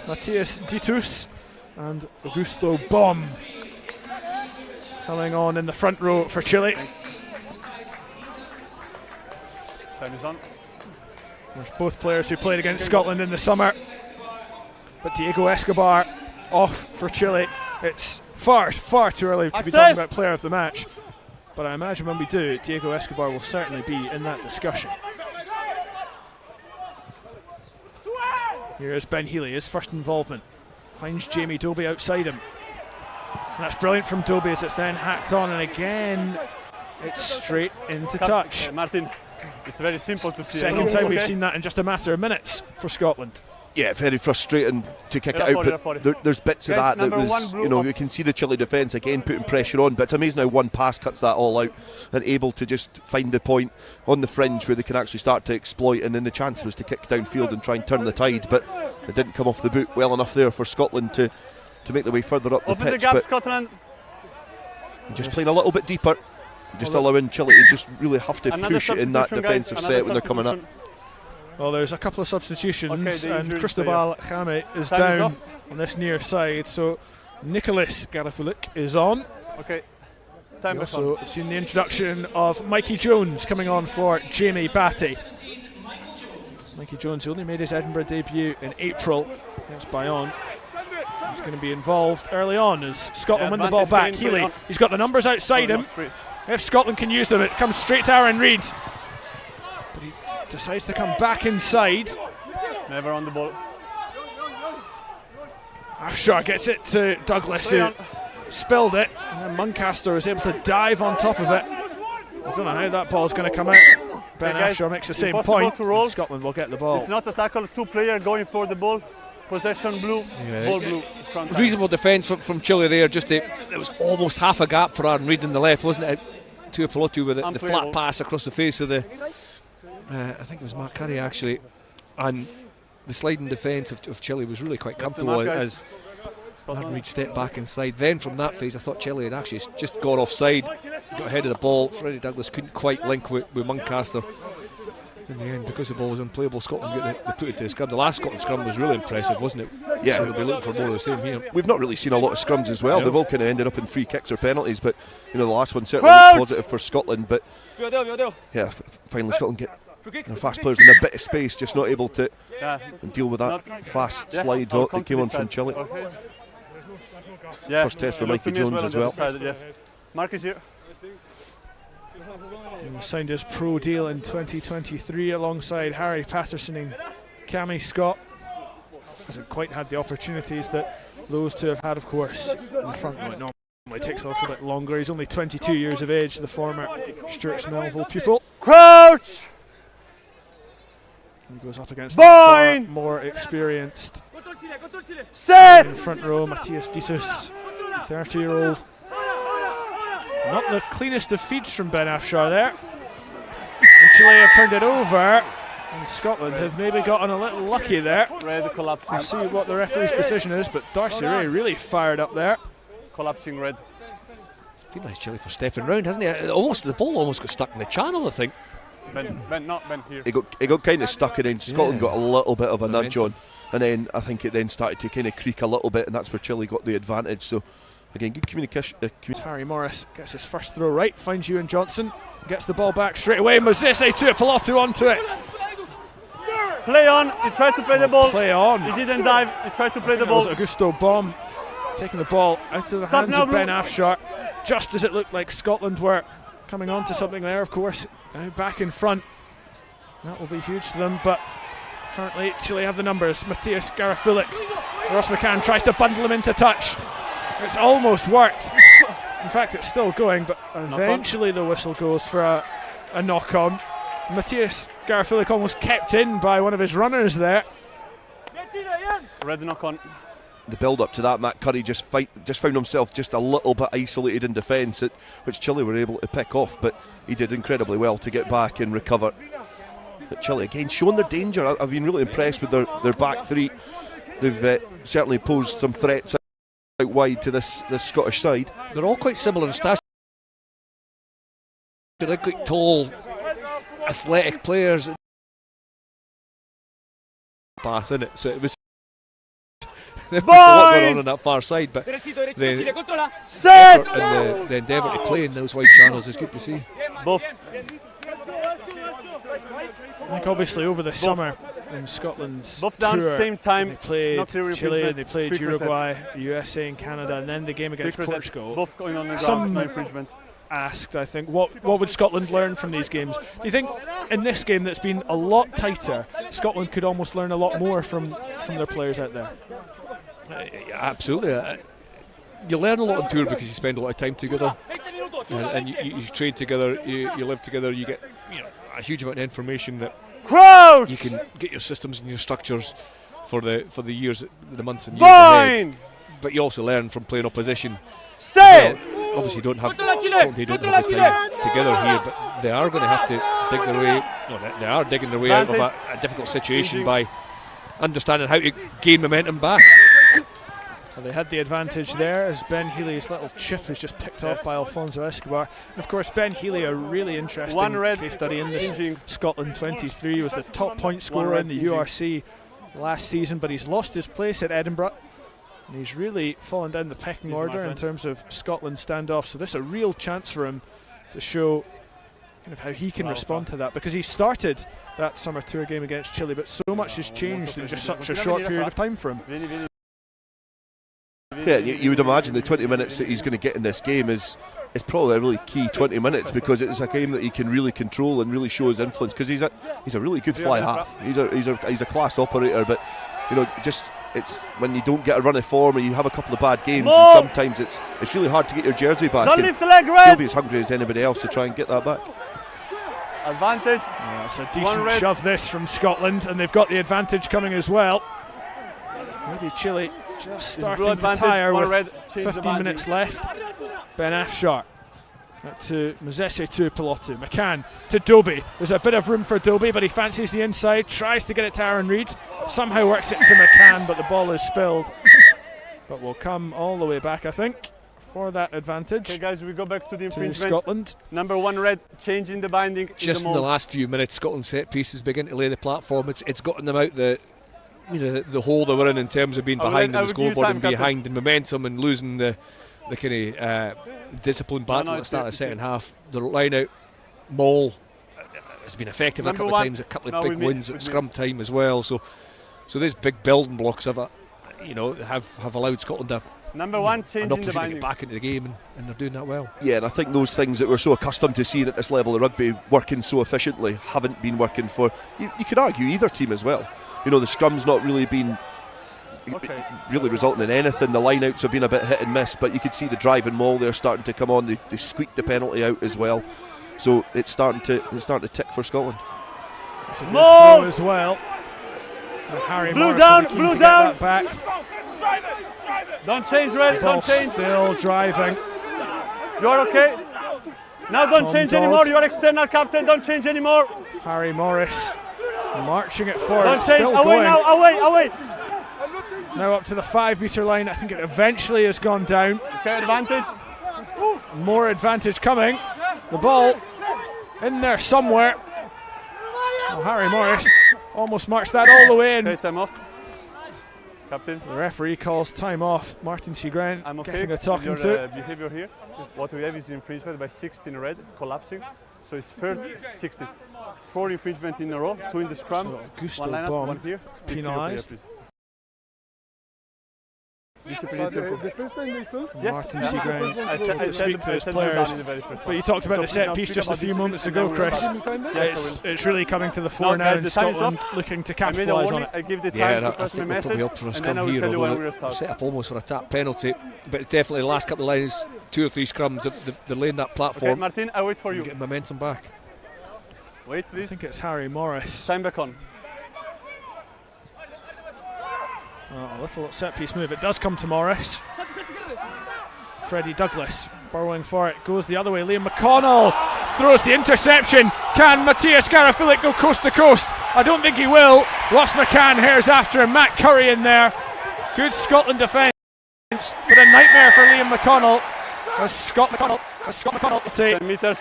Matthias Ditus and Augusto Bom coming on in the front row for Chile. Thanks. Time is on. There's both players who played against Scotland in the summer, but Diego Escobar off for Chile. It's far too early to be talking about player of the match, but I imagine when we do, Diego Escobar will certainly be in that discussion. Here's Ben Healy, his first involvement. Finds Jamie Dobie outside him. And that's brilliant from Dobie as it's then hacked on, and again it's straight into touch. Martin, it's very simple to see. Second time we've seen that in just a matter of minutes for Scotland. Yeah, very frustrating to kick it out, but there's bits of that was, you know, you can see the Chile defence again putting pressure on, but it's amazing how one pass cuts that all out and able to just find the point on the fringe where they can actually start to exploit, and then the chance was to kick downfield and try and turn the tide, but it didn't come off the boot well enough there for Scotland to make the way further up the pitch. The gap, but Scotland. Just playing a little bit deeper, just allowing Chile to just really have to push it in that defensive set when they're coming up. Well, there's a couple of substitutions, and Cristobal Jame is down on this near side, so Nicholas Garafulik is on. Okay, time. We've also seen the introduction of Mikey Jones coming on for Jamie Batty. Mikey Jones, who only made his Edinburgh debut in April against Bayonne, he's going to be involved early on as Scotland win the ball back. Healy, he's got the numbers outside him. If Scotland can use them, it comes straight to Aaron Reid. But he decides to come back inside. Never on the ball. Afshar gets it to Douglas, who spilled it, and then Muncaster was able to dive on top of it. I don't know how that ball's going to come out. Ben Afshar makes the same point. Scotland will get the ball. It's not a tackle, two players going for the ball. Possession blue, ball blue. Reasonable defence from Chile there. It was almost half a gap for Aaron Reid in the left, wasn't it? Tuipulotu with the flat pass across the face of the I think it was Mark Curry actually, and the sliding defence of Chile was really quite comfortable as Aaron Reid stepped back inside. Then from that phase I thought Chile had actually just gone offside, got ahead of the ball. Freddie Douglas couldn't quite link with Muncaster in the end because the ball was unplayable. Scotland they put it to the scrum. The last Scotland scrum was really impressive, wasn't it? Yeah, so we'll be looking for more of the same here. We've not really seen a lot of scrums as well. They've all kind of ended up in free kicks or penalties, but you know the last one certainly looked positive for Scotland. But yeah, finally Scotland get their fast players in a bit of space, just not able to deal with that fast slide that came on from Chile. First test for Mikey Jones as well. Mark is here. He signed his pro deal in 2023 alongside Harry Patterson and Cammy Scott. Hasn't quite had the opportunities that those two have had, of course, in the front row. It normally takes a little bit longer. He's only 22 years of age, the former Stuart Melville pupil. Crouch! He goes up against the far more experienced set in the front row, Matthias Disus, 30-year-old. Not the cleanest of feeds from Ben Afshar there. And Chile have turned it over, and Scotland have maybe gotten a little lucky there. Red collapsing. We'll see what the referee's decision is, but Darcy Ray really fired up there. Collapsing red. Been nice Chile for stepping round, hasn't he? The ball almost got stuck in the channel, I think. Ben here. It got kind of stuck, and then Scotland got a little bit of a nudge on, and then I think it then started to kind of creak a little bit, and that's where Chile got the advantage. So again, good communication. Harry Morris gets his first throw right, finds Ewan Johnson, gets the ball back straight away. Mosese Tuipulotu onto it. Play on. He tried to play the ball. Play on. He didn't dive. He tried to play the ball. Augusto Bom taking the ball out of the hands of Ben Afshar, just as it looked like Scotland were coming on to something there, of course. Now back in front. That will be huge to them, but currently Chile have the numbers. Matthias Garafulik. Ross McCann tries to bundle him into touch. It's almost worked. In fact, it's still going, but eventually the whistle goes for a knock-on. Matthias Garafulik almost kept in by one of his runners there. Red knock-on. The build-up to that, Matt Curry just found himself just a little bit isolated in defence, which Chile were able to pick off, but he did incredibly well to get back and recover. But Chile again showing their danger. I've been really impressed with their back three. They've certainly posed some threats out wide to this Scottish side. They're all quite similar in stature. They're quite tall, athletic players. Pass in it, so it was. There was a lot going on that far side, but the effort and the endeavour to play in those wide channels is good to see. Both. I think obviously over the summer in Scotland's both down tour, same time. they played Chile, and they played 3%. Uruguay, the USA and Canada, and then the game against 3%. Portugal. Both going on the ground, Some no infringement. asked, I think, what would Scotland learn from these games? Do you think in this game that's been a lot tighter, Scotland could almost learn a lot more from their players out there? Absolutely. You learn a lot on tour because you spend a lot of time together, and you train together, you live together, you get a huge amount of information that you can get your systems and your structures for the years, the months and years ahead. But you also learn from playing opposition. Obviously, they don't have the time together here, but they are going to have to dig their way. They are digging their way out of a difficult situation by understanding how to gain momentum back. Well, they had the advantage there as Ben Healy's little chip is just picked off by Alfonso Escobar. And of course, Ben Healy, a really interesting case study in this Scotland 23, was the top point scorer in the URC last season, but he's lost his place at Edinburgh. And he's really fallen down the pecking order in terms of Scotland standoff. So this is a real chance for him to show kind of how he can respond to that, because he started that summer tour game against Chile, but so much has changed in just such a short period of time for him. Yeah, you would imagine the 20 minutes that he's going to get in this game is probably a really key 20 minutes, because it's a game that he can really control and really show his influence, because he's a really good fly half. He's a class operator, but just it's when you don't get a run of form and you have a couple of bad games, and sometimes it's really hard to get your jersey back. Don't lift the leg, Red. He'll be as hungry as anybody else to try and get that back. Advantage. Yeah, it's a decent shove this from Scotland, and they've got the advantage coming as well. Maybe Chile just starting to tire with 15 minutes left. Ben Afshar to Mzese to Pilotu. McCann to Dobie. There's a bit of room for Dobie, but he fancies the inside, tries to get it to Aaron Reid, somehow works it to McCann, but the ball is spilled. But will come all the way back, I think, for that advantage. Okay, guys, we go back to the infringement. Scotland. Number 1 red, changing the binding. Just in the last few minutes, Scotland's set pieces begin to lay the platform. It's gotten them out the hole they were in terms of being behind on the scoreboard and behind in momentum and losing the kind of disciplined battle at the start of the second half. The line out maul has been effective a couple of times, a couple of big wins at scrum time as well. So these big building blocks have allowed Scotland to Number 1, changing the binding. Get back into the game, and they're doing that well. Yeah, and I think those things that we're so accustomed to seeing at this level of rugby working so efficiently haven't been working for, you could argue, either team as well. The scrum's not really been really resulting in anything. The lineouts have been a bit hit and miss, but you could see the drive and maul there starting to come on. They squeaked the penalty out as well, so it's starting to tick for Scotland. It's a good throw as well. And Harry Morris will be keen to get that back. Don't change, Red. Don't change. Still driving. You're okay. Now don't change anymore. You're external captain. Don't change anymore. Harry Morris marching it forward. Don't change. Still Away going. now. Away. Now up to the 5 metre line. I think it eventually has gone down. Okay, advantage. More advantage coming. The ball in there somewhere. Well, Harry Morris almost marched that all the way in. Okay, time off. Captain. The referee calls time off. Martin Seagren getting a talking to. Behavior here. What we have is infringement by 16 red, collapsing. So it's third 16. 4 infringement in a row, 2 in the scrum, So Augusto 1 line up, Bomb 1 here. penalised. The first time they filled? Yes. Martin Seaground I to speak to his players. But you talked about the set piece just a few moments ago, Chris. It's really coming to the fore now in Scotland, looking to capitalise on it. I give the time Yeah, to I pass think my they'll probably message, up for a and then I scrum will here, tell you when although we're start. set up almost for a tap penalty, but definitely the last couple of lines, 2 or 3 scrums, they're laying that platform. Okay, Martin, I wait for you. Getting momentum back. Wait, please. I think it's Harry Morris. Time back on. A little set piece move. It does come to Morris. Freddie Douglas burrowing for it. Goes the other way. Liam McConnell throws the interception. Can Matthias Garafilic go coast to coast? I don't think he will. Ross McCann hairs after him. Matt Curry in there. Good Scotland defence, but a nightmare for Liam McConnell. As Scott McConnell will take 10 meters.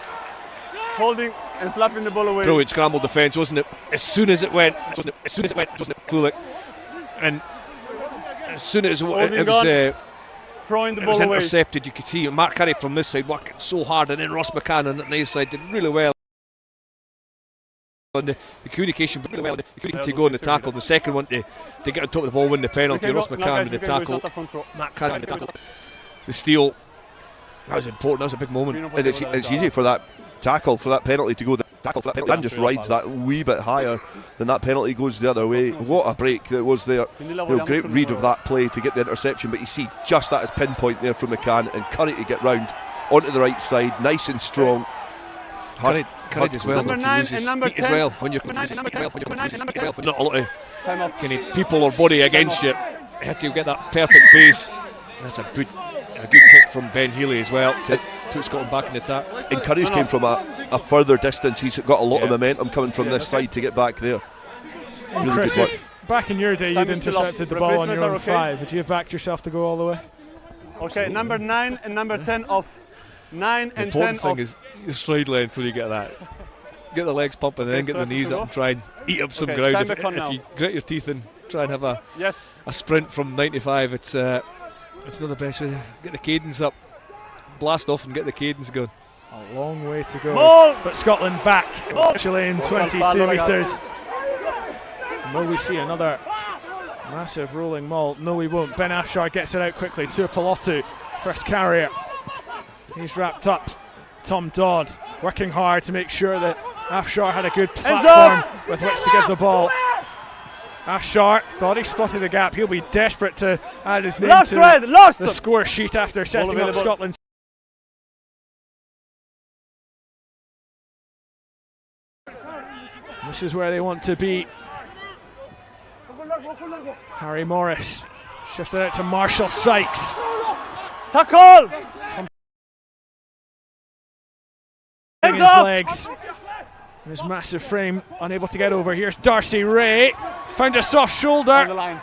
Holding and slapping the ball away. Brilliant scramble defence, wasn't it? As soon as it went, wasn't it Kulik? And as soon as it was throwing the ball away, intercepted, you could see Mark Curry from this side working so hard, and then Ross McCann on the other side did really well. On the communication, really well. The communication to go on the tackle. The second one to get on top of the ball, win the penalty. Ross McCann with the tackle. Mark Curry with the tackle. The steal. That was important. That was a big moment. And it's easy for that tackle, for that penalty to go. And just rides that wee bit higher than that penalty goes the other way. What a break that was there. Great read of that play to get the interception, but you see just that as pinpoint there from McCann, and Curry to get round onto the right side, nice and strong. Curry does well not to lose his feet as well when you're not a lot of people or body against you. Had to get that perfect base. That's a good kick from Ben Healy as well to put Scotland back in the attack. And Curry's came from a further distance. He's got a lot of momentum coming from this side to get back there. Really Chris, good work. Back in your day, you'd intercepted the ball on your own 5. Would you have backed yourself to go all the way? Okay, number 9 and number 10 off. 9 and 10 off. The important thing is your stride length when you get that. Get the legs pumping and then get the knees up and try and eat up some ground. If you grit your teeth and try and have a sprint from 95, it's not the best way to get the cadence up. Blast off and get the cadence going. A long way to go. But Scotland back actually in 22 metres. Will we see another massive rolling maul? No, we won't. Ben Afshar gets it out quickly. Tuipulotu, first carrier. He's wrapped up. Tom Dodd working hard to make sure that Afshar had a good platform with which to give the ball. Afshar thought he spotted a gap. He'll be desperate to add his name to the score sheet after setting up Scotland's. This is where they want to be. Harry Morris shifts it out to Marshall Sykes. Tackle! His legs. His massive frame, unable to get over. Here's Darcy Ray. Found a soft shoulder.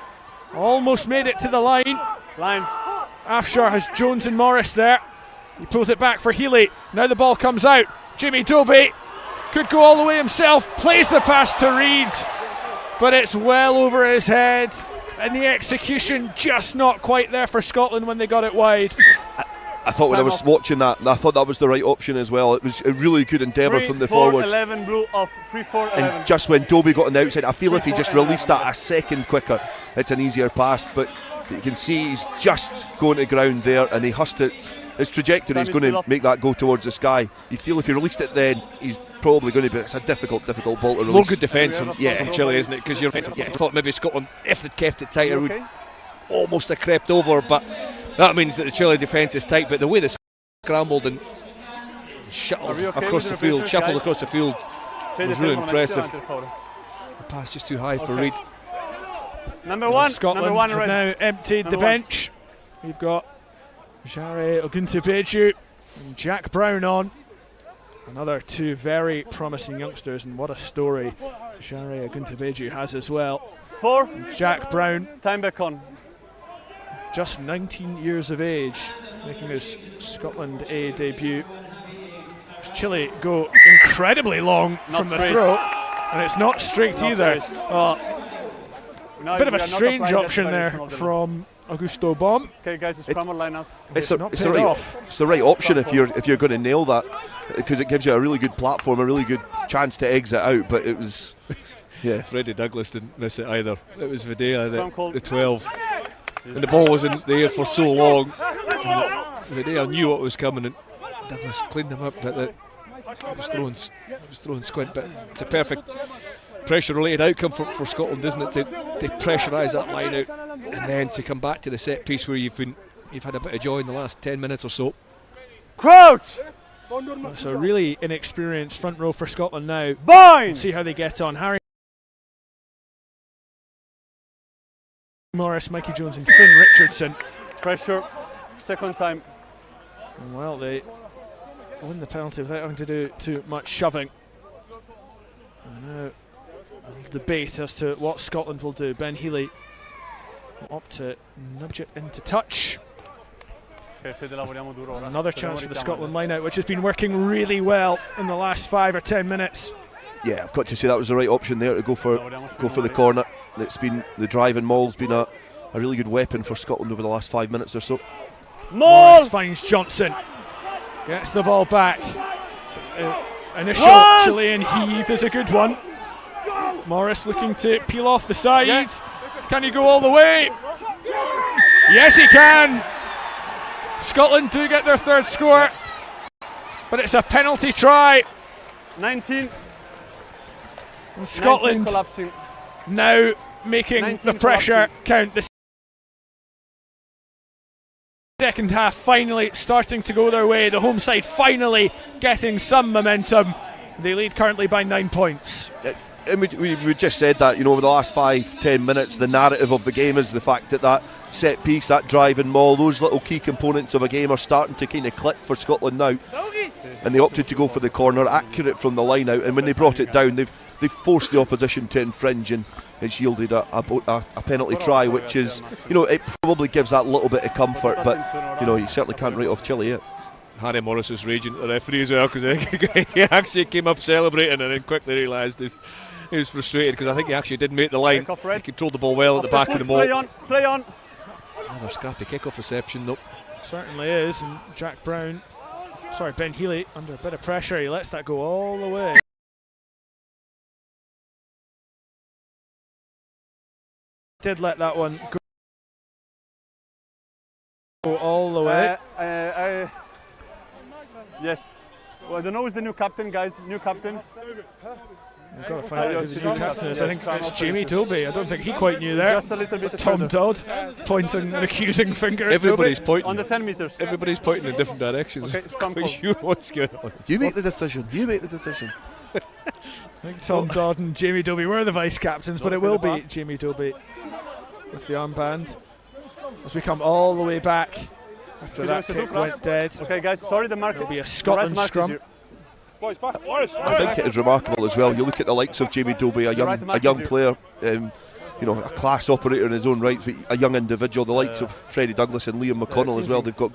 Almost made it to the line. Afshar has Jones and Morris there. He pulls it back for Healy. Now the ball comes out. Jimmy Dobie could go all the way himself. Plays the pass to Reid, but it's well over his head. And the execution just not quite there for Scotland when they got it wide. I thought when I was watching that, I thought that was the right option as well. It was a really good endeavour from the forwards. 11 blue off 3-4-11. And just when Dobie got on the outside, I feel if he just released that a second quicker, it's an easier pass. But you can see he's just going to ground there, and he has to. His trajectory is going to make that go towards the sky. You feel if he released it then, he's probably going to be. It's a difficult ball to release. More good defence from Chile, isn't it? Because you're thought maybe Scotland, if they'd kept it tighter, would almost have crept over, but. That means that the Chile defence is tight, but the way they scrambled and shuttled across the field, shuffled across the field, was really impressive. The pass just too high for Reid. Number 1, Scotland number 1 have now emptied the bench. We've got Jare Oguntobeju and Jack Brown on. Another 2 very promising youngsters, and what a story Jare Oguntobeju has as well. 4. Jack Brown. Time back on. Just 19 years of age, making his Scotland A debut. Chile go incredibly long from the throw, and it's not straight either. Bit of a strange option there from Augusto Bom. Okay, guys, it's scramble line up. It's the right option if you're going to nail that, because it gives you a really good platform, a really good chance to exit out. But it was, Freddie Douglas didn't miss it either. It was Videa, the 12. and the ball was in the air for so long. They knew what was coming, and Douglas cleaned them up. But it was throwing squint. But it's a perfect pressure-related outcome for Scotland, isn't it? To pressurise that line out, and then to come back to the set piece where you've had a bit of joy in the last 10 minutes or so. Crouch! It's a really inexperienced front row for Scotland now. See how they get on. Harry Morris, Mikey Jones and Finn Richardson. Pressure, second time. Well, they win the penalty without having to do too much shoving. And now a debate as to what Scotland will do. Ben Healy will opt to nudge it into touch. Another chance for the Scotland line-out, which has been working really well in the last 5 or 10 minutes. Yeah, I've got to say that was the right option there to go for the corner. It's been the driving maul's been a really good weapon for Scotland over the last 5 minutes or so. Morris finds Johnson, gets the ball back. Initial Chilean heave is a good one. Morris looking to peel off the side. Can he go all the way? Yes, he can. Scotland do get their third score, but it's a penalty try. 19. And Scotland 19 now making the pressure count. The second half finally starting to go their way. The home side finally getting some momentum. They lead currently by 9 points. And we just said that, over the last 5-10 minutes, the narrative of the game is the fact that set piece, that driving maul, those little key components of a game are starting to kind of click for Scotland now. And they opted to go for the corner, accurate from the line out, and when they brought it down, they've forced the opposition to infringe, and it's yielded a penalty try, which is, it probably gives that little bit of comfort, but you certainly can't write off Chile yet. Harry Morris was raging at the referee as well, because he actually came up celebrating and then quickly realised he was frustrated, because I think he actually did make the line. He controlled the ball well at the back of the maul. Play on. Another scrappy kick-off reception though. Certainly is, and Ben Healy under a bit of pressure, he lets that go all the way. Did let that one go all the way. Yes. Well, I don't know who's the new captain, guys. New captain. We've got to find out who the new captain is. I think it's Jamie Dobie. I don't think he quite knew there. Just a little bit. Tom Dodd pointing an accusing finger. Everybody's pointing on the 10 meters. Everybody's pointing in different directions. Okay, scrum call. You know what's going on. You make the decision. You make the decision. I think Tom Dodd and Jamie Dobie were the vice captains, but it will be Jamie Dobie with the armband as we come all the way back after that kick went dead. Okay, guys. Sorry, the mark. It'll be a Scotland scrum. I think it is remarkable as well. You look at the likes of Jamie Dobie, a young player, a class operator in his own right, but a young individual. The likes of Freddie Douglas and Liam McConnell as well. They've got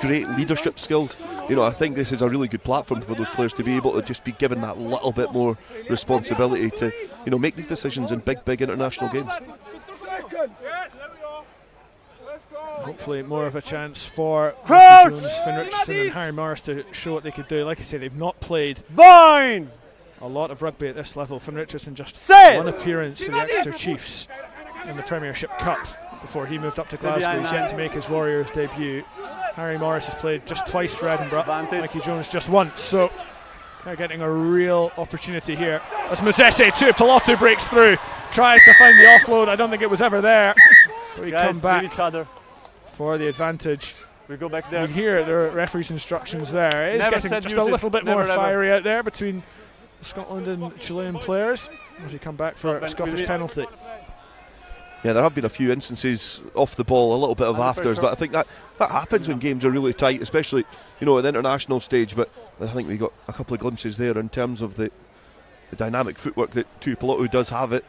great leadership skills. I think this is a really good platform for those players to be able to just be given that little bit more responsibility to, make these decisions in big international games. Hopefully more of a chance for Jones, Finn Richardson and Harry Morris to show what they could do. Like I say, they've not played a lot of rugby at this level. Finn Richardson just one appearance for the Exeter Chiefs in the Premiership Cup before he moved up to Glasgow. He's yet to make his Warriors debut. Harry Morris has played just twice for Edinburgh. Mikey Jones just once. So they're getting a real opportunity here. As Mazese to Pilotu breaks through, tries to find the offload. I don't think it was ever there. But we come back for the advantage. We go back there. You hear the referee's instructions there. It is getting just a little bit more fiery out there between Scotland and Chilean players as we come back for a Scottish penalty. Yeah, there have been a few instances off the ball, a little bit of afters, but I think that happens when games are really tight, especially at the international stage. But I think we got a couple of glimpses there in terms of the dynamic footwork that Tuipulotu does have at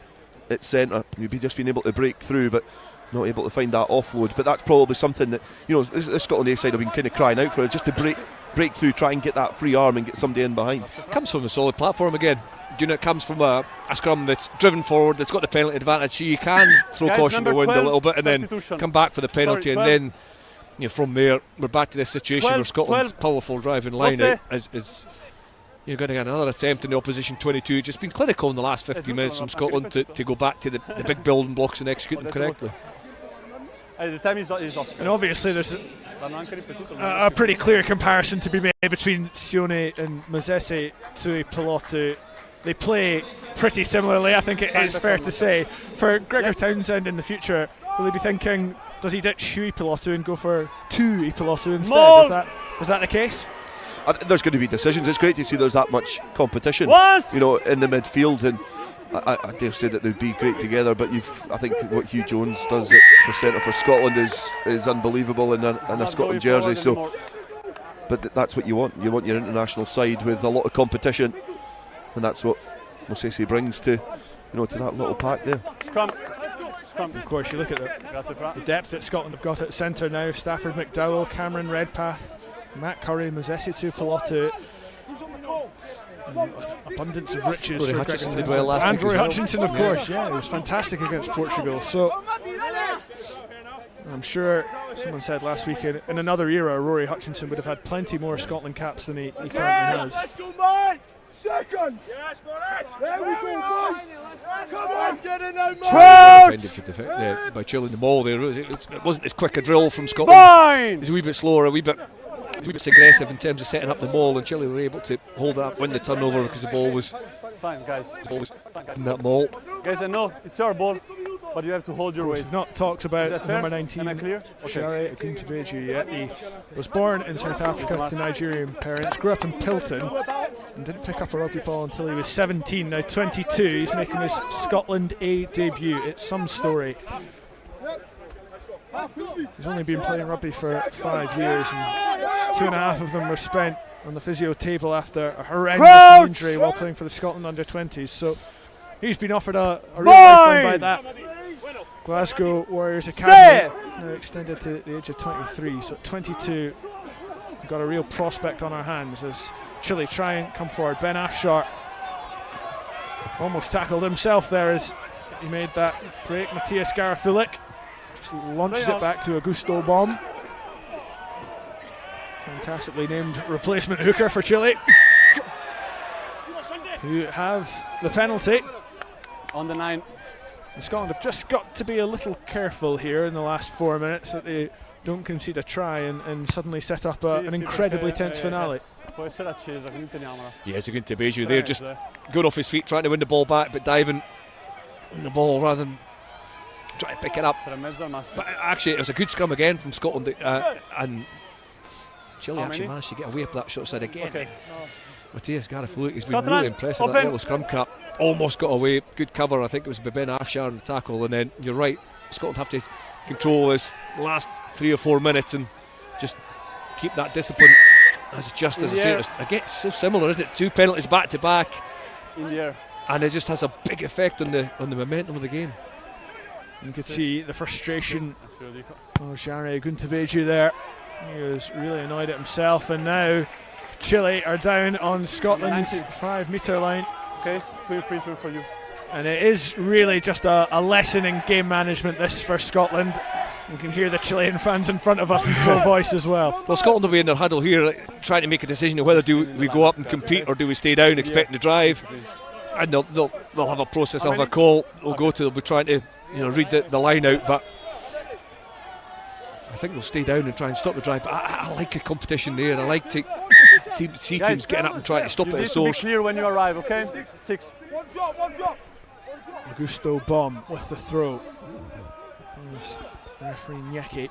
centre. You've just been able to break through, but not able to find that offload. But that's probably something that the Scotland A side have been kind of crying out for, just to break through, try and get that free arm and get somebody in behind. It comes from a solid platform again. It comes from a scrum that's driven forward, that's got the penalty advantage, so you can throw caution to the wind a little bit and then come back for the penalty. And then from there we're back to this situation where Scotland's powerful driving line out is you're going to get another attempt in the opposition 22. Just been clinical in the last 50 minutes from Scotland to go back to the big building blocks and execute them correctly. The time is off. And obviously there's a pretty clear comparison to be made between Sione and Mozese Tui Pilotu. They play pretty similarly, I think it is fair to say. For Gregor Townsend in the future, will he be thinking, does he ditch Hui Pilotu and go for Tui Pilotu instead? Is that the case? There's going to be decisions. It's great to see there's that much competition, you know, in the midfield, and I dare say that they'd be great together. But I think what Hugh Jones does for centre for Scotland is unbelievable in a Scotland jersey. So, but that's what you want. You want your international side with a lot of competition, and that's what Mosese brings to to that little pack there. Scrum. Of course, you look at the depth that Scotland have got at centre now. Stafford McDowell, Cameron Redpath, Matt Curry, Mozese Tui Pilotu. Abundance of riches. Rory Hutchinson did well last week. And Rory Hutchinson, of course, yeah, he was fantastic against Portugal. So I'm sure someone said last week in another era, Rory Hutchinson would have had plenty more Scotland caps than he currently has. Seconds! There we go, boys! Come on, get in there, man! By Chile in the ball there. It wasn't as quick a drill from Scotland. It was a wee bit slower, a wee bit aggressive in terms of setting up the ball, and Chile were able to hold up, win the turnover because the ball was fine, guys. In that ball. Guys, I know it's your ball, but you have to hold your weight. We've not talked about number 19, Am I clear? Share Aguntabeju yet. He was born in South Africa to Nigerian parents, grew up in Pilton, and didn't pick up a rugby ball until he was 17. Now 22, he's making his Scotland A debut. It's some story. He's only been playing rugby for 5 years, and 2.5 of them were spent on the physio table after a horrendous injury while playing for the Scotland under-20s. So he's been offered a real lifeline by that Glasgow Warriors Academy, now extended to the age of 23. So at 22, we've got a real prospect on our hands as Chile try and come forward. Ben Afshar almost tackled himself there as he made that break. Matthias Garafulik just launches it back to Augusto Bomb. Fantastically named replacement hooker for Chile, who have the penalty. On the 9. And Scotland have just got to be a little careful here in the last 4 minutes that they don't concede a try and suddenly set up an incredibly tense finale. Yes, Aguntabeju there, just going off his feet, trying to win the ball back, but diving on the ball rather than trying to pick it up. But actually, it was a good scrum again from Scotland, and Chile actually managed to get away up that short side again. Matthias Garafulik has been really impressive. That yellow scrum cap almost got away. Good cover, I think it was Ben Afshar in the tackle, and then you're right, Scotland have to control this last 3 or 4 minutes and just keep that discipline. As I say, again, it's so similar, isn't it? 2 penalties back to back in the air, and it just has a big effect on the momentum of the game. You could see the frustration of Jare Aguntabeju there. He was really annoyed at himself, and now Chile are down on Scotland's 5 metre line. Okay, clear free throw for you. And it is really just a lesson in game management, this, for Scotland. You can hear the Chilean fans in front of us in full voice as well. Well, Scotland will be in their huddle here, trying to make a decision of whether do we go up and compete or do we stay down, expecting to drive. And they'll have a process, they'll have a call. They'll be trying to read the line out, but I think they'll stay down and try and stop the drive. But I like a competition there. I like to see teams getting up and trying to stop it at the source. Be clear when you arrive, okay? 6. Augusto Bomb with the throw. As referee Nyeki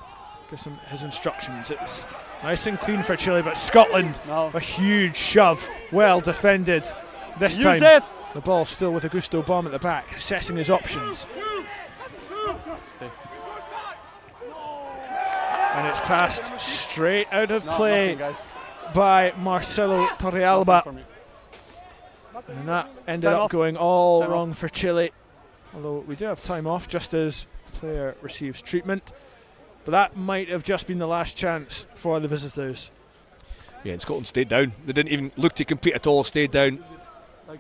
gives him his instructions. It's nice and clean for Chile, but Scotland, a huge shove. Well defended this time. The ball still with Augusto Bomb at the back, assessing his options. And it's passed straight out of play by Marcelo Torrealba. And that ended up going all wrong for Chile. Although we do have time off just as the player receives treatment. But that might have just been the last chance for the visitors. Yeah, and Scotland stayed down. They didn't even look to compete at all, stayed down.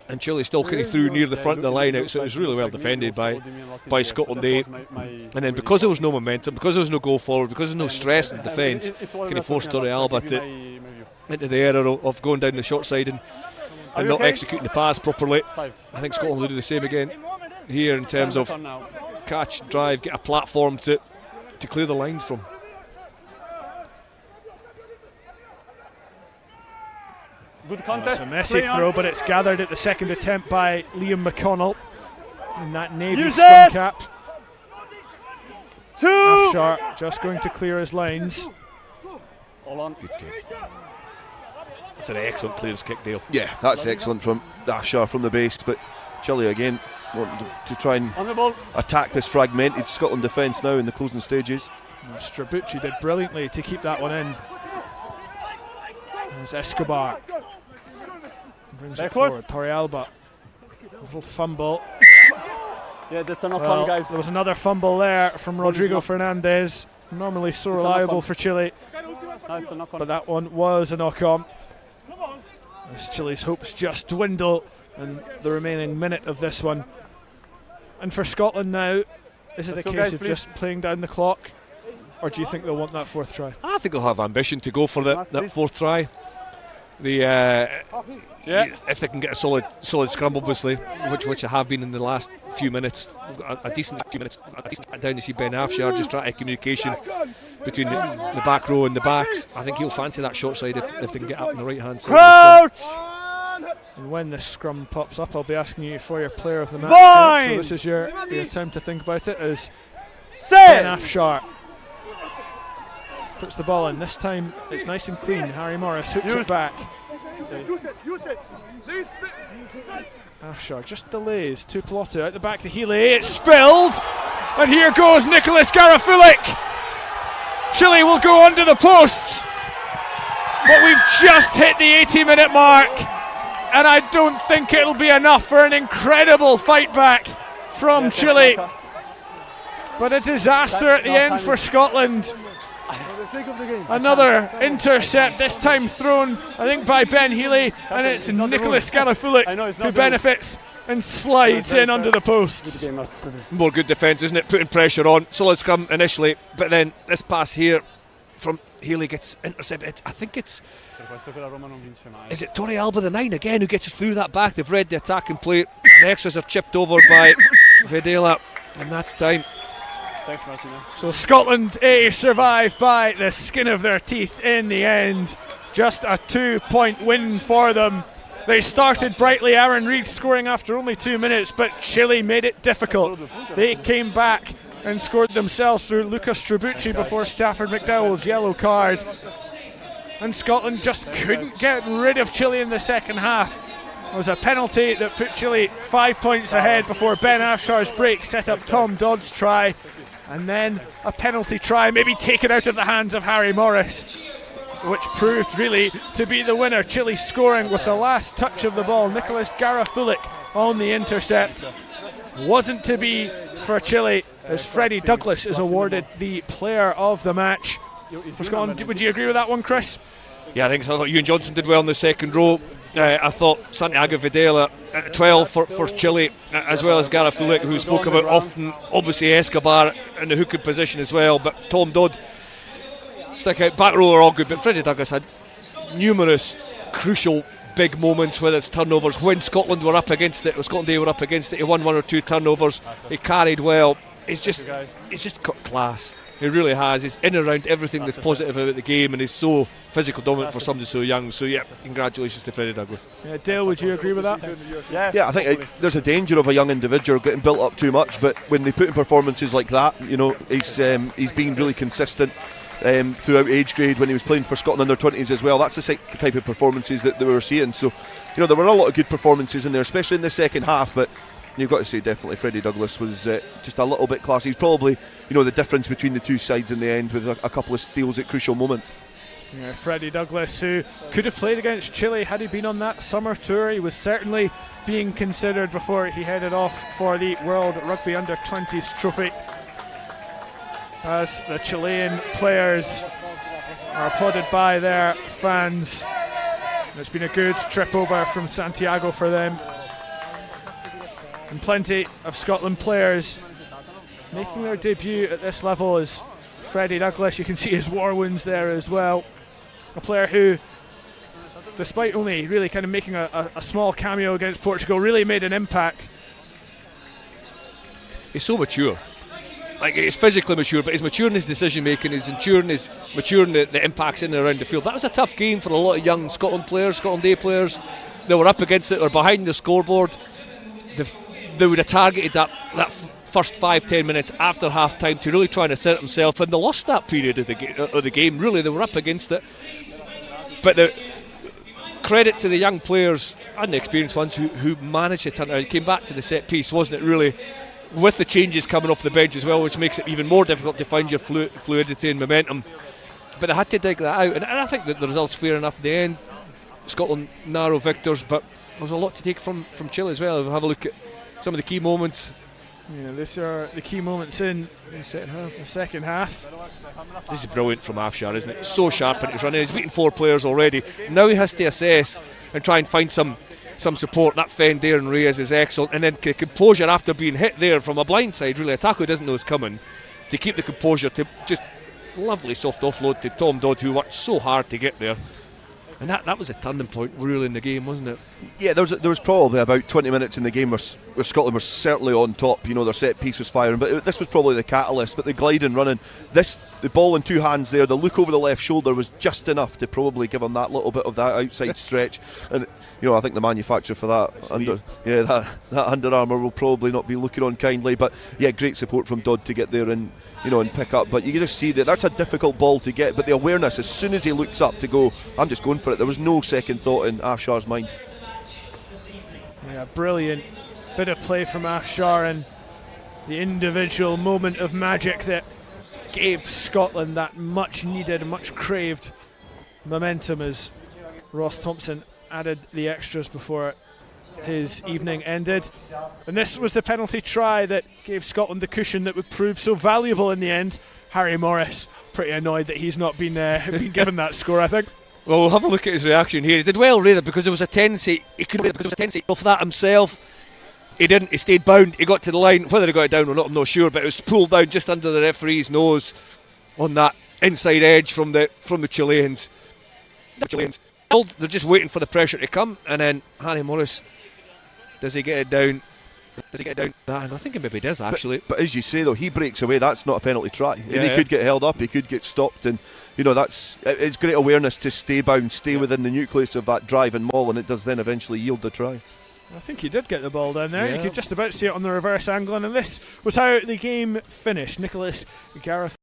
And Chile still kind of threw near the front of the line out, so it was really well defended by Scotland. And then because there was no momentum, because there was no go forward, because there was no stress in defence, kind of forced Torrealba into the error of going down the short side and not executing the pass properly. I think Scotland will do the same again here in terms of catch, drive, get a platform to to clear the lines from. Good contest. It's a messy throw, but it's gathered at the second attempt by Liam McConnell in that Navy Use scrum it! cap. 2! Afshar just going to clear his lines. All on. Good kick. That's an excellent clearance kick, Dale. Yeah, that's excellent from Afshar from the base, but Chile again wanting to try and attack this fragmented Scotland defence now in the closing stages. Strabucci did brilliantly to keep that one in. There's Escobar. Brings it forward. Torrealba. Little fumble. Yeah, that's a knock-on, guys. There was another fumble there from Rodrigo Fernandez. Normally so reliable for Chile. No, it's a knock-on. But that one was a knock-on. As Chile's hopes just dwindle in the remaining minute of this one. And for Scotland now, is it a case of just playing down the clock? Or do you think they'll want that fourth try? I think they'll have ambition to go for that fourth try. If they can get a solid scrum, obviously, which they have been in the last few minutes, a decent few minutes down to see Ben Afshar just try communication between the back row and the backs. I think he'll fancy that short side if they can get up on the right hand side. Crouch! And when the scrum pops up, I'll be asking you for your player of the match. So this is your time to think about it. As Ben Afshar puts the ball in. This time it's nice and clean. Harry Morris hooks it back. Afshar just delays to Piloto out the back to Healy. It's spilled, and here goes Nicholas Garafulik. Chile will go under the posts, but we've just hit the 80-minute mark, and I don't think it'll be enough for an incredible fight back from Chile. But a disaster at the end for Scotland. Another intercept, this time thrown, I think, by Ben Healy, and it's Nicholas Garafulik who benefits and slides in under the posts. More good defence, isn't it? Putting pressure on. Solid scrum initially, but then this pass here from Healy gets intercepted. I think is it Torrealba the 9 again who gets through that back? They've read the attack and play. The extras are chipped over by Videla, and that's time. Thanks, Martin. So Scotland survive by the skin of their teeth in the end. Just a 2-point win for them. They started brightly, Aaron Reid scoring after only 2 minutes, but Chile made it difficult. They came back and scored themselves through Lucas Strabucci before Stafford McDowell's yellow card. And Scotland just couldn't get rid of Chile in the second half. It was a penalty that put Chile 5 points ahead before Ben Afshar's break set up Tom Dodd's try. And then a penalty try, maybe taken out of the hands of Harry Morris, which proved really to be the winner. Chile scoring with the last touch of the ball. Nicholas Garafulik on the intercept. Wasn't to be for Chile, as Freddie Douglas is awarded the player of the match. Would you agree with that one, Chris? Yeah, I think so. I thought Ewan Johnson did well in the second row. I thought Santiago Videla at 12 for Chile, as well as Garafulik, who spoke about often. Obviously Escobar in the hooking position as well, but Tom Dodd stick out. Back row are all good, but Freddie Douglas had numerous crucial big moments, whether it's turnovers. When Scotland were up against it, or Scotland Day were up against it, he won 1 or 2 turnovers. He carried well. He's just got class. He really has. He's in and around everything that's positive about the game, and he's so physical dominant for somebody so young. So yeah, congratulations to Freddie Douglas. Yeah, Dale, would you agree with that? Yeah, I think there's a danger of a young individual getting built up too much, but when they put in performances like that, you know, he's been really consistent throughout age grade when he was playing for Scotland under-20s as well. That's the type of performances that we were seeing. So, you know, there were a lot of good performances in there, especially in the second half, but you've got to say definitely Freddie Douglas was just a little bit classy. He's probably, you know, the difference between the two sides in the end with a couple of steals at crucial moments. Yeah, Freddie Douglas, who could have played against Chile had he been on that summer tour. He was certainly being considered before he headed off for the World Rugby Under-20s trophy, as the Chilean players are applauded by their fans. And it's been a good trip over from Santiago for them. And plenty of Scotland players making their debut at this level as Freddie Douglas. You can see his war wounds there as well. A player who, despite only really kind of making a small cameo against Portugal, really made an impact. He's so mature. like he's physically mature, but he's mature in his decision making, he's mature in the impacts in and around the field. That was a tough game for a lot of young Scotland Day players. They were up against it, or behind the scoreboard. They would have targeted that first 5-10 minutes after half time to really try and assert themselves, and they lost that period of the game. Really, they were up against it. But the credit to the young players and the experienced ones who managed to turn it around, came back to the set piece, wasn't it really? With the changes coming off the bench as well, which makes it even more difficult to find your fluidity and momentum. But they had to dig that out, and I think that the result's fair enough in the end. Scotland narrow victors, but there's a lot to take from Chile as well. We'll have a look at some of the key moments. Yeah, these are the key moments in the second half. This is brilliant from Afshar, isn't it? So sharp in his running. He's beaten 4 players already. Now he has to assess and try and find some support. That fend there and Reyes is excellent, and then composure after being hit there from a blind side. Really, a tackle doesn't know it's coming. To keep the composure, to just lovely soft offload to Tom Dodd, who worked so hard to get there. And that was a turning point really in the game, wasn't it? Yeah, there was probably about 20 minutes in the game where Scotland was certainly on top. You know, their set piece was firing, but this was probably the catalyst. But the gliding, running, the ball in 2 hands there, the look over the left shoulder was just enough to probably give him that little bit of that outside stretch. And you know, I think the manufacturer for that that Under Armour will probably not be looking on kindly. But yeah, great support from Dodd to get there and pick up. But you can just see that's a difficult ball to get. But the awareness, as soon as he looks up to go, I'm just going for it. There was no second thought in Afshar's mind. Yeah, brilliant bit of play from Afshar, and the individual moment of magic that gave Scotland that much needed, much craved momentum as Ross Thompson added the extras before his evening ended. And this was the penalty try that gave Scotland the cushion that would prove so valuable in the end. Harry Morris pretty annoyed that he's not been given that score, I think. Well, we'll have a look at his reaction here. He did well, really, because there was a tendency. He could off that himself. He didn't. He stayed bound. He got to the line. Whether he got it down or not, I'm not sure. But it was pulled down just under the referee's nose on that inside edge from the Chileans. They're just waiting for the pressure to come, and then Harry Morris, does he get it down? I think he maybe does, actually. But as you say, though, he breaks away. That's not a penalty try. Yeah, and he could get held up. He could get stopped, and it's great awareness to stay bound, stay within the nucleus of that drive and maul, and it does then eventually yield the try. I think he did get the ball down there. You could just about see it on the reverse angle, and this was how the game finished. Nicholas Gareth